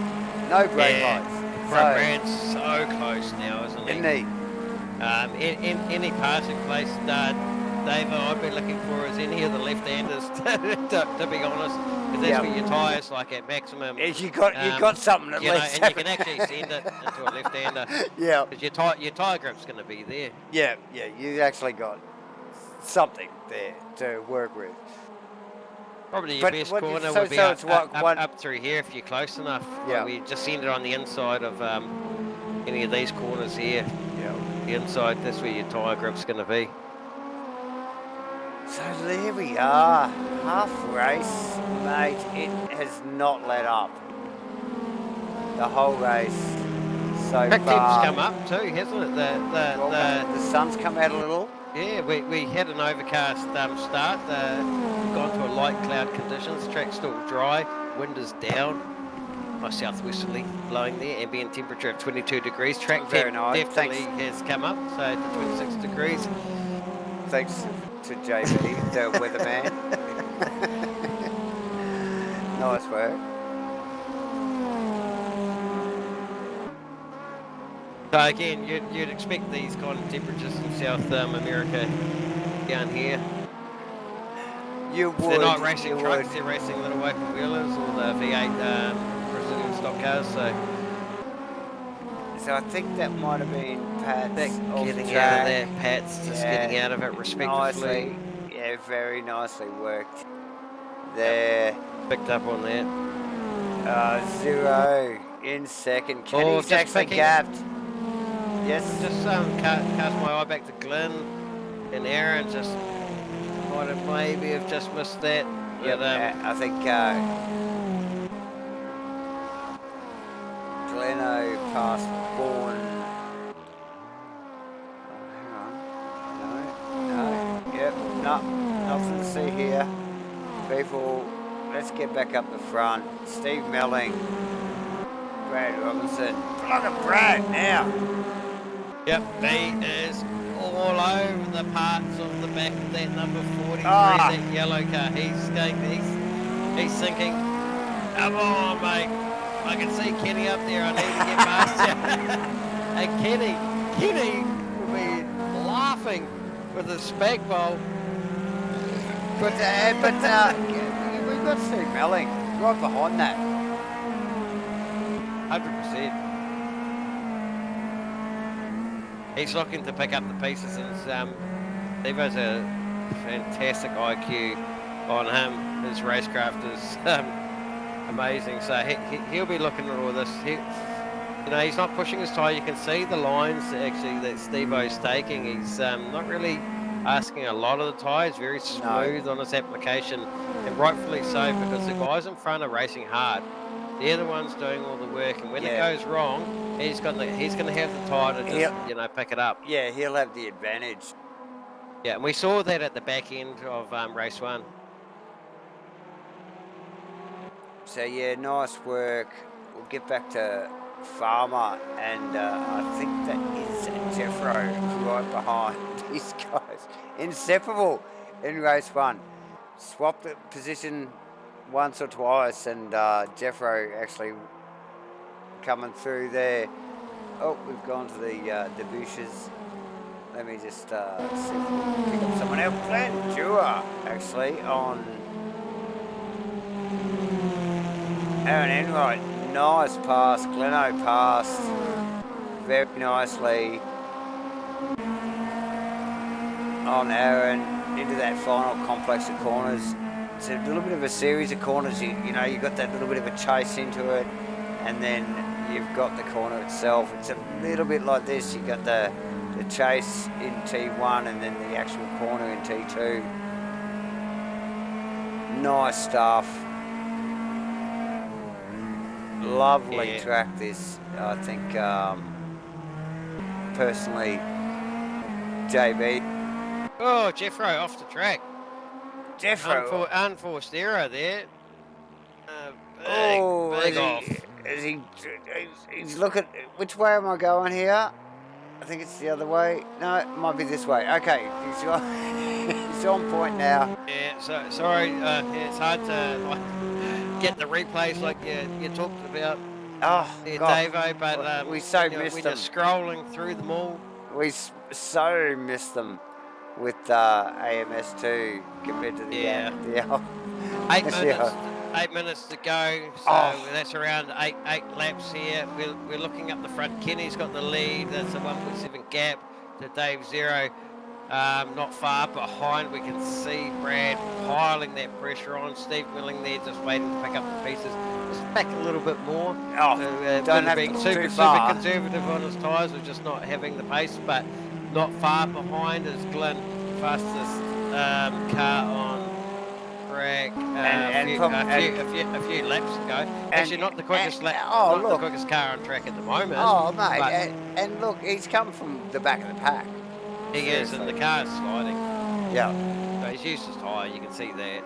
No brake lights. Front Brad's so close now, isn't he? Isn't he? In any passing place, Dave, I'd be looking for is any of the left-handers, to be honest, because that's where your tyres like at maximum. You got something at least. And you can actually send it into a left-hander. Yeah. Because your tyre grip's going to be there. Yeah, you actually got something there to work with. Probably your best corner would be up through here if you're close enough. Yeah. We just send it on the inside of any of these corners here. Yeah. The inside, that's where your tyre grip's going to be. So there we are, half race, mate. It has not let up. The whole race so Track far. temp's come up too, hasn't it? The sun's come out a little. Yeah, we had an overcast start. We've gone to a light cloud conditions. The track's still dry. Wind is down. Nice southwesterly blowing there. Ambient temperature of 22 degrees. Track temp definitely has come up, so to 26 degrees. Thanks to JB, the weatherman. Nice work. So again, you'd expect these kind of temperatures in South America down here. You would. They're not racing trucks, they're racing little open wheelers or the V8 Brazilian stock cars. So I think that might have been Pat's getting out of there. Pat's just getting out of it respectively. Nicely. Yeah, very nicely worked. There. Picked up on that. Zero in second. Kenny's actually gapped. Yes. Just cast my eye back to Glenn and Aaron. Just might have maybe have just missed that. Yeah, but, I think Gleno past Bourne. Nothing to see here. People, let's get back up the front. Steve Melling, Brad Robinson. Look at Brad now. Yep, he is all over the parts of the back of that number 43, that yellow car. He's thinking, come on, mate. I can see Kenny up there. I need to get past you. And Kenny will be laughing with his spag bowl. But we've got Steve Melling right behind that. 100%. He's looking to pick up the pieces, and Levo's a fantastic IQ on him. His racecraft is amazing. So he'll be looking at all this. He's not pushing his tyre. You can see the lines actually that Steve-O's taking. He's not really asking a lot of the tyre. He's very smooth on his application, and rightfully so, because the guys in front are racing hard. They're the ones doing all the work, and when it goes wrong, he's going to have the tyre to just pick it up. Yeah, he'll have the advantage. Yeah, and we saw that at the back end of race 1. So yeah, nice work. We'll get back to Farmer, and I think that is Jeffro right behind these guys. Inseparable in race 1. Swapped the position once or twice, and Jeffro actually coming through there. Oh, we've gone to the bushes. Let me just see if we can pick up someone else. Glenn Dewar, actually, on Aaron Enright. Nice pass. Gleno passed very nicely on Aaron into that final complex of corners. It's a little bit of a series of corners. You know, you've got that little bit of a chase into it, and then you've got the corner itself. It's a little bit like this. You've got the chase in T1 and then the actual corner in T2. Nice stuff. Lovely track this. I think personally, JB. Oh, Jeffro off the track. Jeffro. Unforced error there. Big off. He's looking. Which way am I going here? I think it's the other way. No, it might be this way. Okay, he's on point now. Yeah, so sorry. It's hard to get the replays like you talked about. Oh, there, God. Davo, but we so missed them. We're just scrolling through them all. We so missed them with AMS2 compared to the 8 minutes. 8 minutes to go, so that's around eight laps here. We're looking up the front. Kenny's got the lead. That's a 1.7 gap to Dave Zero. Not far behind. We can see Brad piling that pressure on. Steve Milling there just waiting to pick up the pieces. Just back a little bit more. Don't have being to super conservative on his tyres. We're just not having the pace, but not far behind is Glenn, fastest car on track. A few laps to go. Actually, not the quickest lap. Not the quickest car on track at the moment. Oh, mate, and look, he's come from the back of the pack. He is, and the car's sliding. Yeah. So he's used his tyre, you can see that.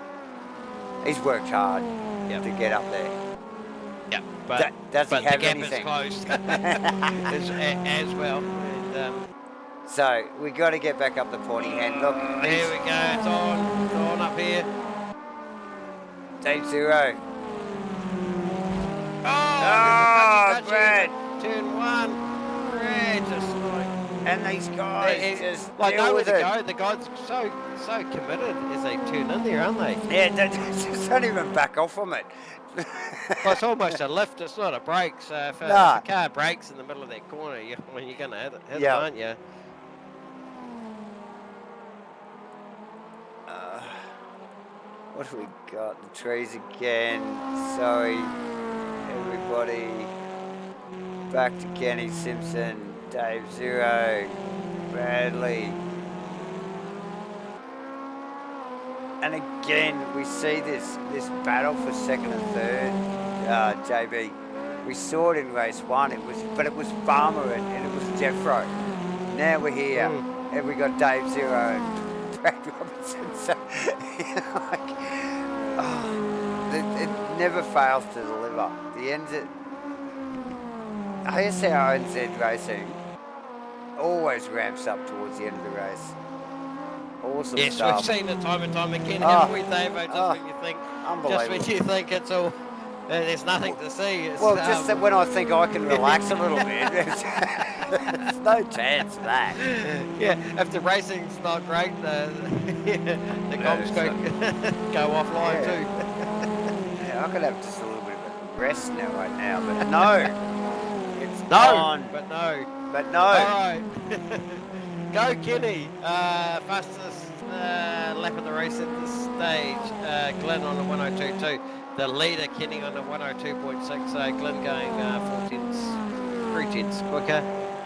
He's worked hard to get up there. Yeah, but does he have the gap anything? is closed as well. And, so we got to get back up the pointy hand. Look, here we go. It's on up here. Dave Zero. Brad. Turn 1. Brad just like. And these guys just like nowhere to go. The guys so committed as they turn in there, aren't they? Yeah, they just don't even back off from it. Well, it's almost a lift. It's not a brake. So if a car brakes in the middle of that corner, you're going to hit it, aren't you? What have we got? The trees again. Sorry, everybody. Back to Kenny Simpson, Dave Zero, Bradley. And again, we see this battle for second and third, JB. We saw it in race 1, but it was Farmer and it was Jeffro. Now we're here, and we got Dave Zero and Brad Robinson. So, it never fails to deliver. The ends it. ASRNZ racing always ramps up towards the end of the race. Awesome yes, stuff. We've seen it time and time again, haven't we, Dave? When you think, unbelievable. Just when you think it's all, there's nothing to see. It's, just that when I think I can relax a little bit, there's no chance of that. Yeah, if the racing's not great, the comms go offline too. Yeah, I could have just a little bit of a rest right now, but no. It's on. But no. All right. Go Kenny. Fastest lap of the race at this stage. Glenn on a 102.2. The leader Kenny on a 102.6. Glenn going 3 tenths quicker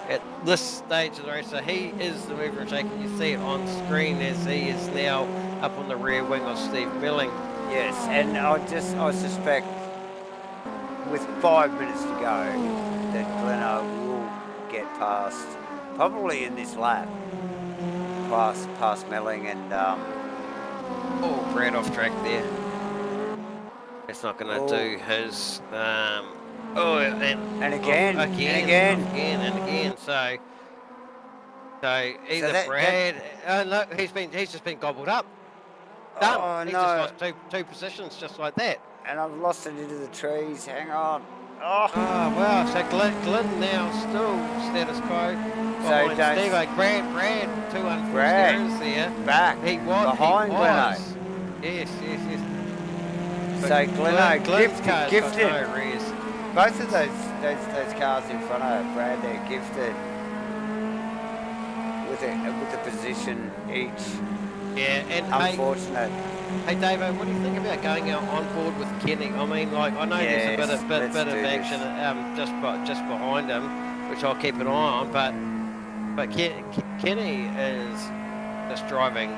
at this stage of the race. So he is the mover and shaker. You see it on screen as he is now up on the rear wing of Steve Milling. Yes, and I suspect with 5 minutes to go that Glenno will get past, probably in this lap, past Milling and Brad off track there. It's not going to do his and again. So either Brad, look, he's just been gobbled up. done. Oh, He no. just lost two positions just like that. And I've lost it into the trees. Hang on. Oh, wow. So Glenn now still status quo behind Steve. Brad, 2 unforced errors there. Back. He was. Behind Gleno. Yes. So Glenn's Gleno gifted. No res. Both of those cars in front of Brad, they're gifted with a position each. Yeah, and unfortunate. Hey Davo, what do you think about going out on board with Kenny? I mean, like I know there's a bit of action just behind him, which I'll keep an eye on. But Kenny is just driving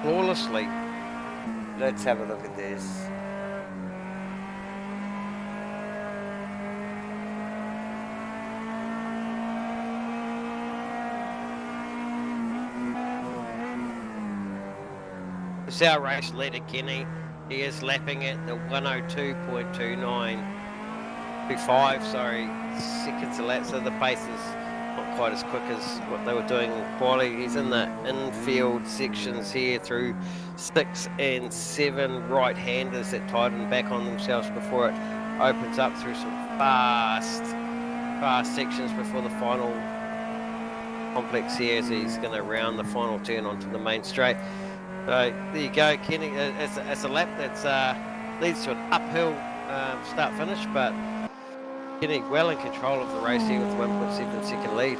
flawlessly. Let's have a look at this. It's our race leader, Kenny. He is lapping at the 102.2925, seconds a lap. So the pace is not quite as quick as what they were doing in quali. He's in the infield sections here through 6 and 7 right-handers that tighten back on themselves before it opens up through some fast sections before the final complex here as he's going to round the final turn onto the main straight. So there you go, Kenny. It's a lap that leads to an uphill start-finish, but Kenny well in control of the race here with 1.7 second lead.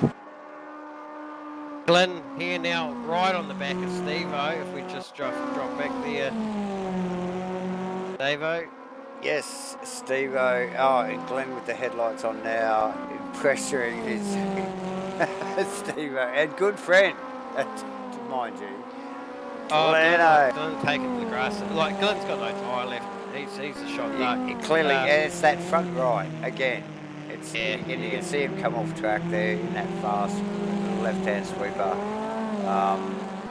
Glenn here now right on the back of Steve-O, if we just drop back there. Davo. Yes, Steve-O. Oh, and Glenn with the headlights on now, pressuring his Steve-O, and good friend, mind you. Glenn taking to the grass. Like Glenn's got no tyre left. He's a shot duck. Clearly, it's that front right again. And you can see him come off track there in that fast left-hand sweeper.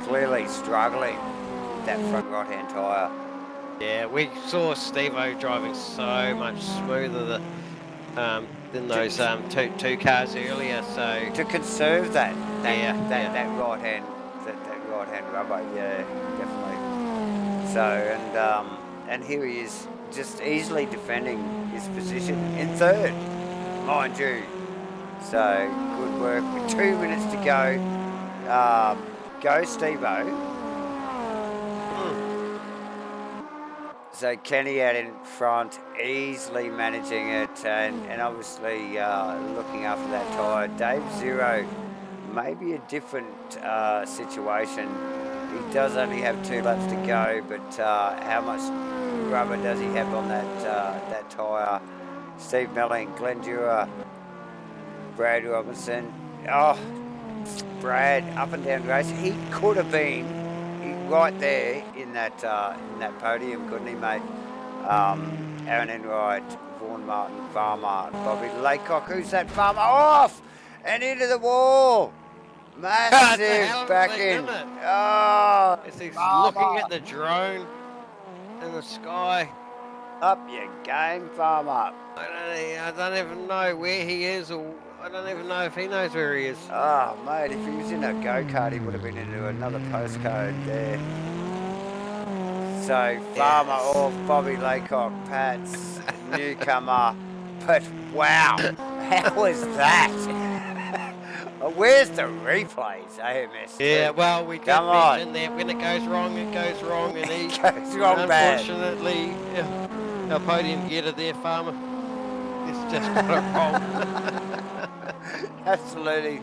Clearly struggling with that front right-hand tyre. Yeah, we saw Steve-O driving so much smoother than those two cars earlier. So to conserve that right-hand. Right-hand rubber, yeah, definitely. So, and here he is, just easily defending his position in third, mind you. So, good work. With 2 minutes to go, go Steve-O. So Kenny out in front, easily managing it, and obviously looking after that tyre. Dave Zero. Maybe a different situation. He does only have 2 laps to go, but how much rubber does he have on that tyre? Steve Melling, Glenn Dewar, Brad Robinson. Oh, Brad up and down race. He could have been right there in that podium, couldn't he, mate? Aaron Enright, Vaughan Martin, Farmer, Bobby Laycock. Who's that Farmer? Off and into the wall. Massive back in. Oh, he's looking at the drone in the sky. Up your game, Farmer. I don't even know where he is, or I don't even know if he knows where he is. Oh, mate, if he was in a go-kart, he would have been into another postcode there. So, Farmer off, Bobby Laycock, Pat's newcomer. But, wow, how was that? Where's the replays, AMS2? Yeah, well, we did mention that when it goes wrong, it goes wrong, and he goes wrong bad. Unfortunately, our podium getter there, Farmer, it's just got it wrong. Absolutely.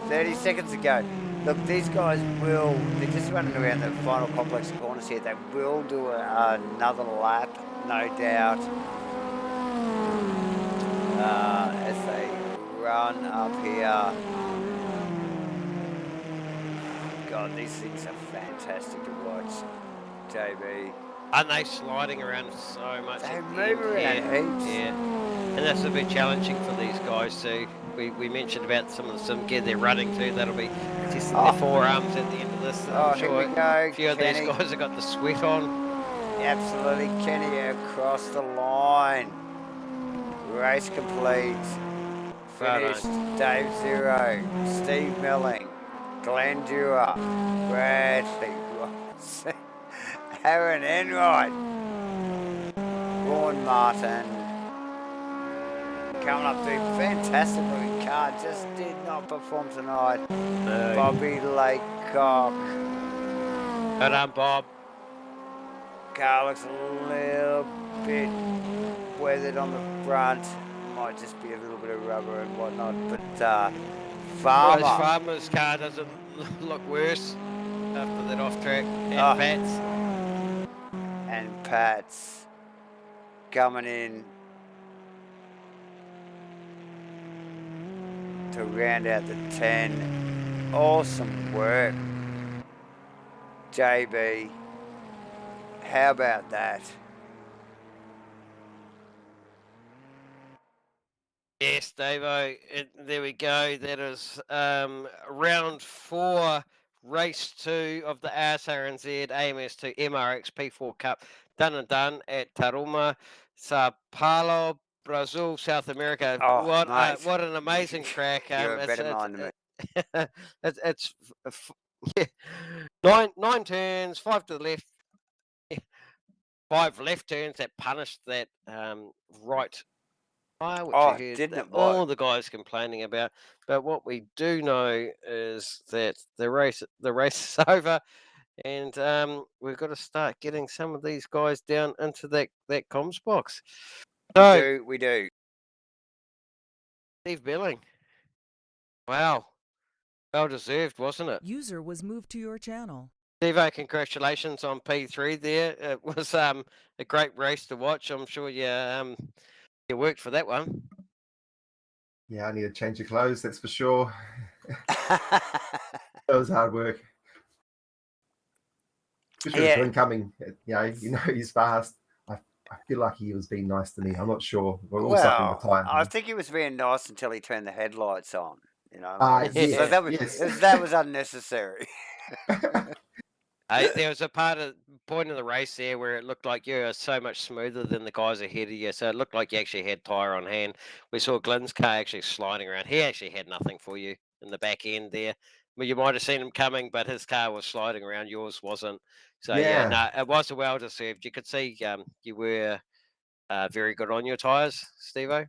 30 seconds ago. Look, these guys they're just running around the final complex corners here. They will do another lap, no doubt, as they run up here. God, these things are fantastic to watch, JB. Aren't they sliding around so much? They move around heaps. Yeah, and that's a bit challenging for these guys too. We mentioned about some of the sim gear they're running too. That'll be testing their forearms at the end of this. I'm sure here we go. A few of these guys have got the sweat on. Absolutely, Kenny across the line. Race complete. Finished. Dave Zero, Steve Melling, Glenn Dewar, Bradley Robinson, Aaron Enright. Ron Martin. Coming up to fantastic looking car. Just did not perform tonight. No. Bobby Laycock. Well done, Bob. Car looks a little bit weathered on the front. Might just be a little bit of rubber and whatnot. But Farmer. Well, Farmer's car doesn't look worse after that off track. And Pat's. And Pat's coming in to round out the 10. Awesome work, JB. How about that? Yes, Davo. There we go. That is round 4, race 2 of the RSRNZ AMS2 MRX P4 Cup. Done and done at Taruma, Sao Paulo, Brazil, South America. Oh, what an amazing track. You're a better mind than me. It's yeah, nine turns, 5 to the left, 5 left turns that punished that right tire, which you heard didn't it? all the guys complaining about. But what we do know is that the race is over, and we've got to start getting some of these guys down into that comms box. So, we do. Steve Billing. Wow. Well deserved, wasn't it? User was moved to your channel. Steve, congratulations on P3 there. It was a great race to watch. I'm sure you worked for that one. Yeah, I need to change of clothes, that's for sure. That was hard work. Especially with incoming, you know he's fast. I feel like he was being nice to me. I'm not sure. We're all suffering the time. I think he was being nice until he turned the headlights on. You know, so that was unnecessary. There was a point of the race there where it looked like you were so much smoother than the guys ahead of you. So it looked like you actually had tyre on hand. We saw Glenn's car actually sliding around. He actually had nothing for you in the back end there. Well, you might have seen him coming, but his car was sliding around. Yours wasn't. So it was a well deserved. You could see you were very good on your tyres, Steve-O.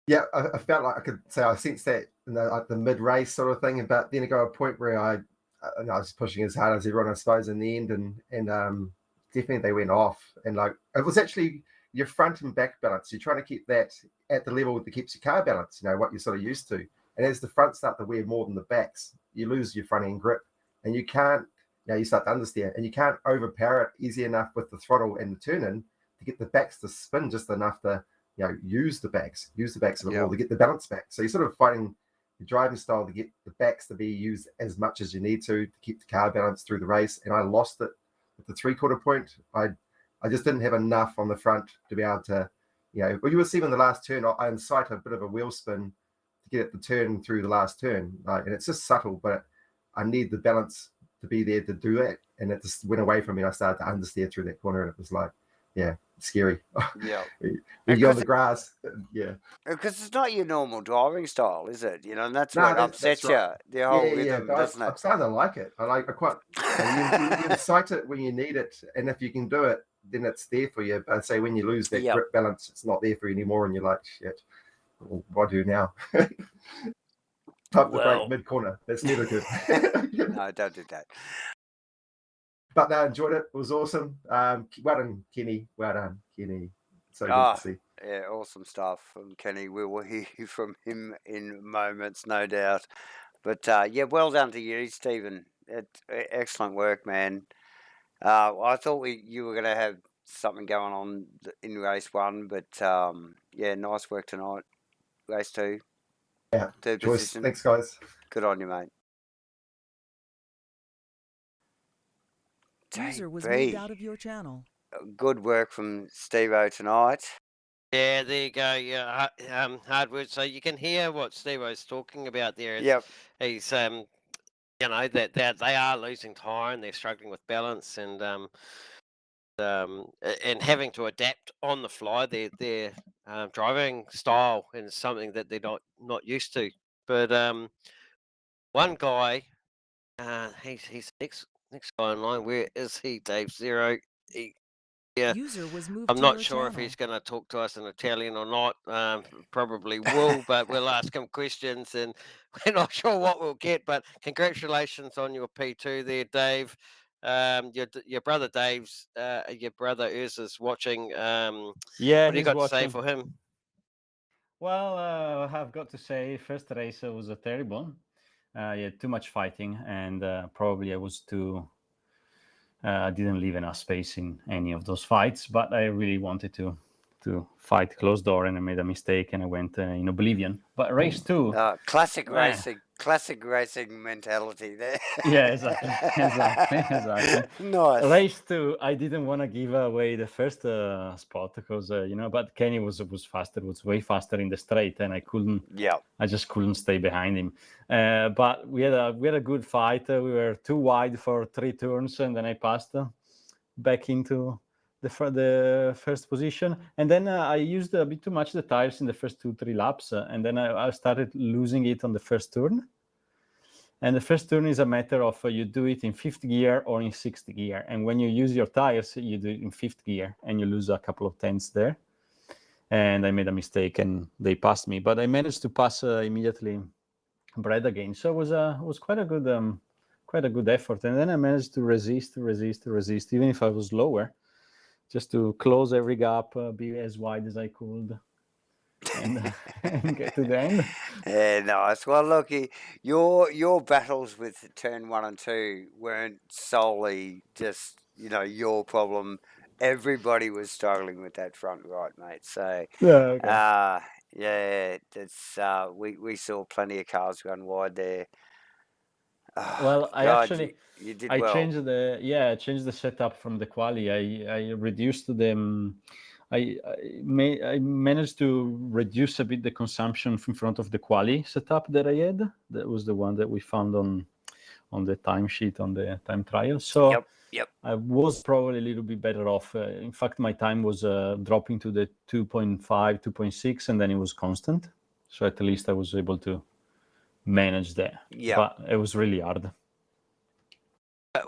Yeah, I felt like I could say I sensed that in the mid race sort of thing, but then it got a point where I was pushing as hard as everyone, I suppose, in the end, and definitely they went off. And like it was actually your front and back balance. You're trying to keep that at the level that keeps your car balanced. You know what you're sort of used to. And as the fronts start to wear more than the backs, you lose your front end grip, and you can't. You start to understeer, and you can't overpower it easy enough with the throttle and the turn in to get the backs to spin just enough to use the backs a bit more to get the balance back. So you're sort of fighting the driving style to get the backs to be used as much as you need to keep the car balanced through the race. And I lost it at the 3/4 point. I just didn't have enough on the front to be able to, well, you will see in the last turn, I incite a bit of a wheel spin to get it to turn through the last turn. And it's just subtle, but I need the balance to be there to do that. And it just went away from me. I started to understeer through that corner, and it was like, scary. Yeah. You're on the grass. Yeah. Because it's not your normal driving style, is it? And that's what upsets you. The whole rhythm, doesn't it? I'm starting to like it. I quite. You incite it when you need it, and if you can do it, then it's there for you. But I'd say when you lose that grip balance, it's not there for you anymore, and you're like, shit. What do I do now? Type the brake mid corner. That's never good. No, don't do that. But I enjoyed it. It was awesome. Well done, Kenny. Well done, Kenny. So good to see. Yeah, awesome stuff from Kenny. We will hear from him in moments, no doubt. But well done to you, Stephen. Excellent work, man. I thought you were going to have something going on in race 1, but nice work tonight. Race 2. Yeah, third position. Thanks, guys. Good on you, mate. User was moved out of your channel. Good work from Steve-O tonight. Yeah, there you go. Yeah, hard work. So you can hear what Steve-O's talking about there. He's, that they are losing tyre and they're struggling with balance and having to adapt on the fly their driving style and something that they're not used to. But one guy, he's Next guy in line, where is he, Dave Zero? Yeah, User was moved I'm to not your sure if channel. he's going to talk to us in Italian or not. Probably will, but we'll ask him questions, and we're not sure what we'll get. But congratulations on your P2 there, Dave. Your brother Dave's, your brother Ursa's watching. Yeah, what do you he's got watching. to say for him? Well, I've got to say, first race was a terrible. Yeah, too much fighting, and probably I was too. Didn't leave enough space in any of those fights, but I really wanted to fight closed door, and I made a mistake, and I went in oblivion. But race 2, classic racing mentality there. Yeah, exactly. Nice. Race 2, I didn't want to give away the first spot because but Kenny was faster, was way faster in the straight, and I couldn't. Yeah. I just couldn't stay behind him. But we had a good fight. We were too wide for 3 turns, and then I passed back into the first position. And then I used a bit too much the tires in the first 2-3 laps, and then I started losing it on the first turn. And the first turn is a matter of you do it in 5th gear or in 6th gear. And when you use your tires, you do it in 5th gear, and you lose a couple of tenths there. And I made a mistake, and they passed me. But I managed to pass immediately Brad again. So it was quite a good effort. And then I managed to resist, even if I was lower, just to close every gap, be as wide as I could. And get to the end. Yeah, nice. Well, look, your battles with turn 1 and 2 weren't solely just your problem. Everybody was struggling with that front right, mate. So okay. Yeah, it's we saw plenty of cars run wide there. Oh, well, I God, actually you did I well. changed the setup from the quali. I reduced them. I managed to reduce a bit the consumption in front of the quali setup that I had. That was the one that we found on the timesheet on the time trial. So yep. I was probably a little bit better off. In fact, my time was dropping to the 2.5, 2.6, and then it was constant. So at least I was able to manage that. Yeah. But it was really hard.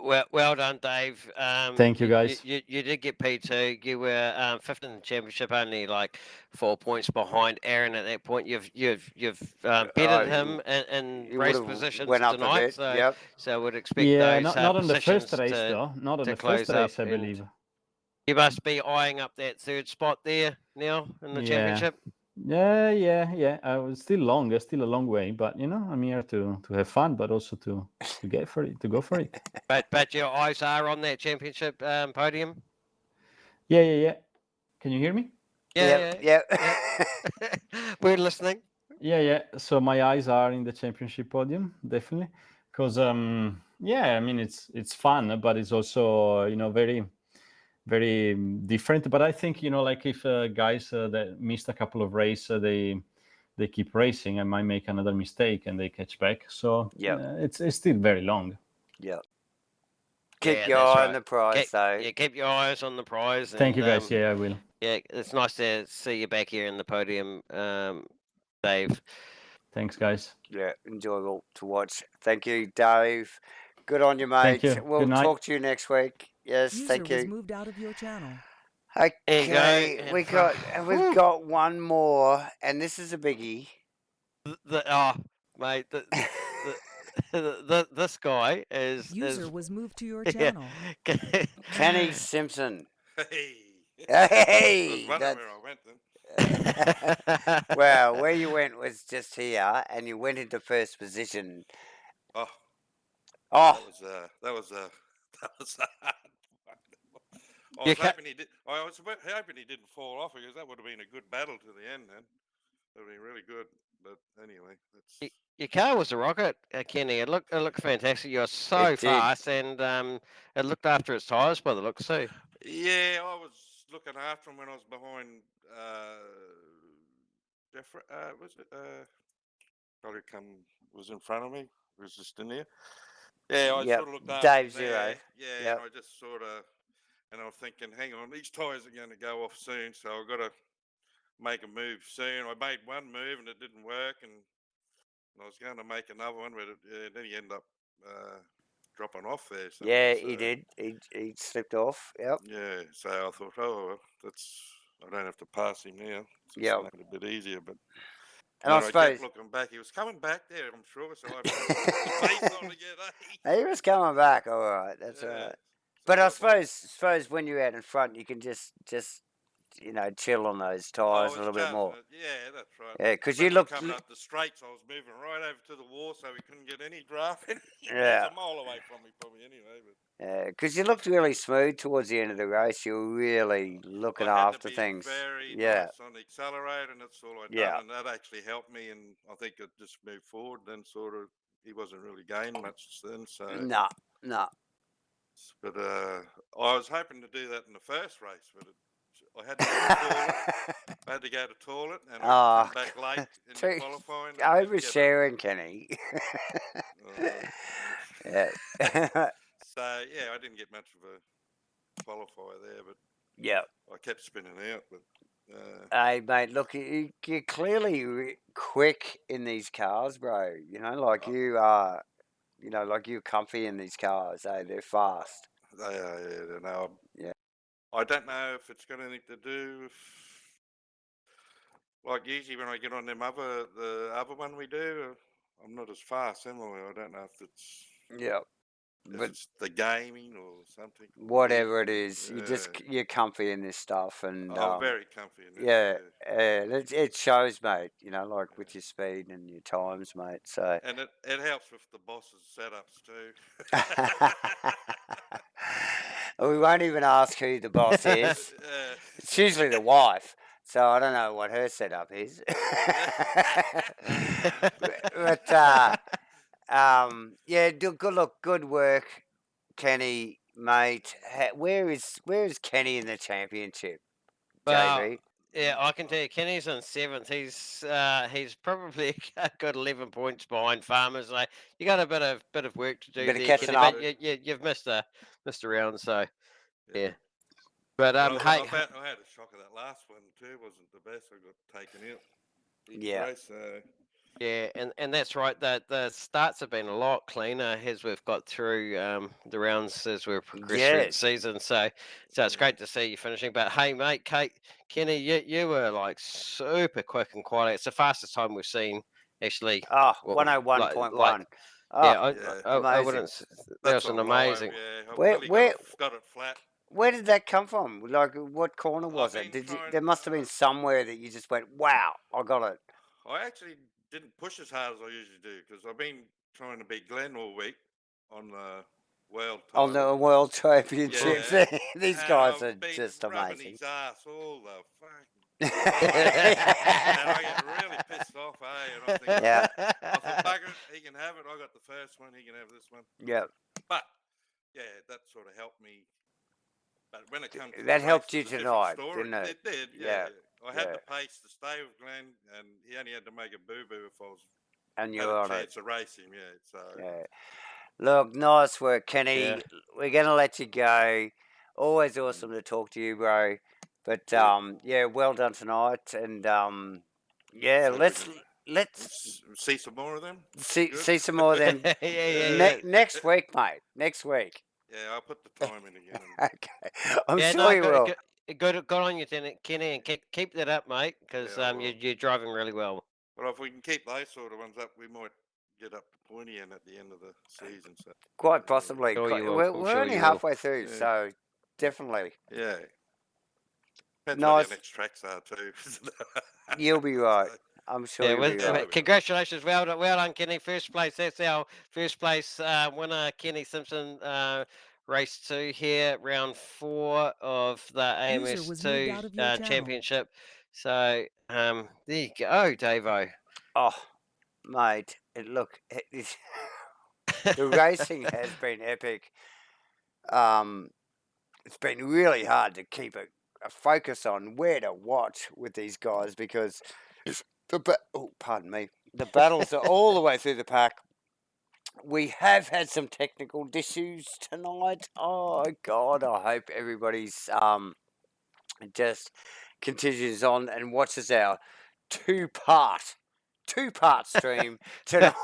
Well done, Dave. Thank you, guys. You did get P2. You were 5th in the championship, only like 4 points behind Aaron at that point. You've bettered him in race positions tonight. So would expect those not on the first race though. Not on the first race, I believe. You must be eyeing up that 3rd spot there now in the championship. Yeah. It's still a long way, but I'm here to have fun, but also to get for it, to go for it. But your eyes are on that championship podium. Yeah. Can you hear me? Yeah. We're listening. Yeah. So my eyes are in the championship podium, definitely, because it's fun, but it's also very, very different. But I think like if guys that missed a couple of races, they keep racing, I might make another mistake and they catch back. So it's still very long. Yeah. Keep your eye on the prize, though. Yeah, keep your eyes on the prize. Thank you, guys. Yeah, I will. Yeah, it's nice to see you back here in the podium, Dave. Thanks, guys. Yeah, enjoyable to watch. Thank you, Dave. Good on you, mate. Thank you. We'll talk to you next week. Yes, thank you. User was moved out of your channel. Okay, we've got one more, and this is a biggie. Mate, this guy is. User was moved to your channel. Kenny Simpson. Hey! I was wondering where I went then. Well, where you went was just here, and you went into first position. Oh. That was a hard one. I was hoping he didn't fall off, because that would have been a good battle to the end. Then that would have been really good. But anyway, your car was a rocket, Kenny. It looked fantastic. You're so fast, and it looked after its tires by the looks too. Yeah, I was looking after him when I was behind Jeffrey. Was it probably was in front of me? Was just in there. Yeah, I sort of looked after Dave Zero. Yeah, and I just sort of, and I was thinking, hang on, these tyres are going to go off soon, so I've got to make a move soon. I made one move and it didn't work, and I was going to make another one, but then he ended up dropping off there. Yeah, he did. He slipped off. Yep. Yeah, so I thought, well, I don't have to pass him now. Yeah. Make it a bit easier, but. And I suppose kept looking back. He was coming back there, I'm sure. So I put the pace on again. He was coming back. All right, that's all right. But I suppose when you're out in front, you can just chill on those tyres a little bit more. Yeah, that's right. Yeah, because you looked coming up the straights. I was moving right over to the wall, so we couldn't get any draft. Yeah, He was a mile away from me, probably anyway. But yeah, because you looked really smooth towards the end of the race. You were really looking after things. Very nice on the accelerator, and that's all I done. Yeah. And that actually helped me, and I think it just moved forward. Then sort of, he wasn't really gaining much then. So no. But I was hoping to do that in the first race, but I had to go to the toilet. I had to go to the toilet, and I come back late in qualifying. Oversharing, Kenny. Yeah. So yeah, I didn't get much of a qualifier there, but yeah, I kept spinning out. But hey mate, look, you're clearly quick in these cars, bro. You are. Like you're comfy in these cars. They're fast. They are. Yeah. I don't know if it's got anything to do with, like, usually when I get on the other one we do, I'm not as fast, am I? I don't know if it's but it's the gaming or something. Whatever it is, you're comfy in this stuff, and I'm very comfy in this. It shows, mate. With your speed and your times, mate. So and it helps with the boss's setups too. We won't even ask who the boss is. It's usually the wife. So I don't know what her setup is. Good work, Kenny, mate. Where is Kenny in the championship? Well, JB? Yeah, I can tell you, Kenny's in 7th. He's probably got 11 points behind Farmers. You got a bit of work to do Bit of there, catching Kenny, up. but you've missed a round, so yeah. But I hey, had a shock of that last one too. Wasn't the best. I got taken out. Race, yeah, and that's right. The starts have been a lot cleaner as we've got through the rounds as we've progressed through the season. So it's great to see you finishing. But hey, mate, Kenny, you were like super quick and quiet. It's the fastest time we've seen actually. 101.1. I wouldn't. That was an amazing. Where got it flat. Where did that come from? Like, what corner was it? There must have been somewhere that you just went, wow, I got it. I actually didn't push as hard as I usually do because I've been trying to beat Glenn all week on the world title. On the world championships. Yeah. These guys are just rubbing amazing. his ass all the fucking and I get really pissed off, And I think, I thought, bugger it, he can have it. I got the first one, he can have this one. Yeah. But yeah, that sort of helped me. But when it comes to that helped you tonight, didn't it? It did, yeah. I had the pace to stay with Glenn, and he only had to make a boo-boo if I was and you were on a chance to race him, So look, nice work, Kenny. Yeah. We're gonna let you go. Always awesome to talk to you, bro. But well done tonight, and let's see some more of them. See some more of them. Next week, mate. Next week. Yeah, I'll put the time in again. Okay, I'm sure you will. Good on you, Kenny, and keep that up, mate, because you're driving really well. Well, if we can keep those sort of ones up, we might get up to pointy end at the end of the season. So quite possibly. We're only halfway through, so definitely. Yeah. Depends what the next tracks are too. You'll be right. I'm sure you'll be right. Congratulations. Well done, Kenny. First place. That's our first place winner, Kenny Simpson. Race 2 here, round 4 of the AMS2 championship. So there you go, Davo. Oh, mate, the racing has been epic. It's been really hard to keep a focus on where to watch with these guys because pardon me, the battles are all the way through the pack. We have had some technical issues tonight. Oh God, I hope everybody's just continues on and watches our two-part two-part stream tonight.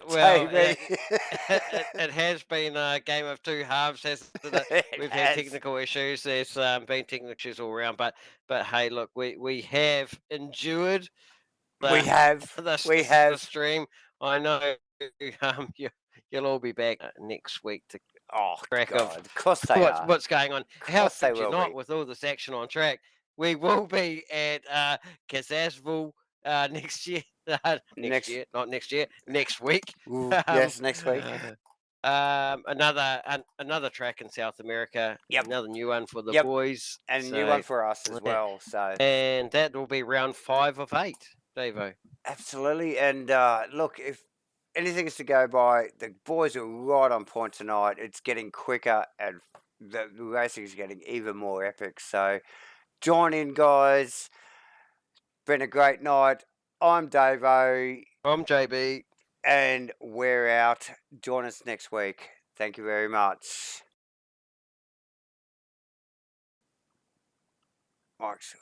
Well, it has been a game of two halves, hasn't it? We've had technical issues. There's been technical issues all around, but hey, look, we have endured. We have the stream. I know you'll all be back next week to crack of course they are. What's going on. How could you not with all this action on track? We will be at Kazasville next year. Next week. Ooh, yes, next week. Another track in South America. Yep. Another new one for the boys. And a new one for us as well. So and that will be round 5 of 8, Davo. Absolutely. And look, if anything is to go by, the boys are right on point tonight. It's getting quicker and the racing is getting even more epic. So join in, guys. Been a great night. I'm Davo. I'm JB. And we're out. Join us next week. Thank you very much. Mike's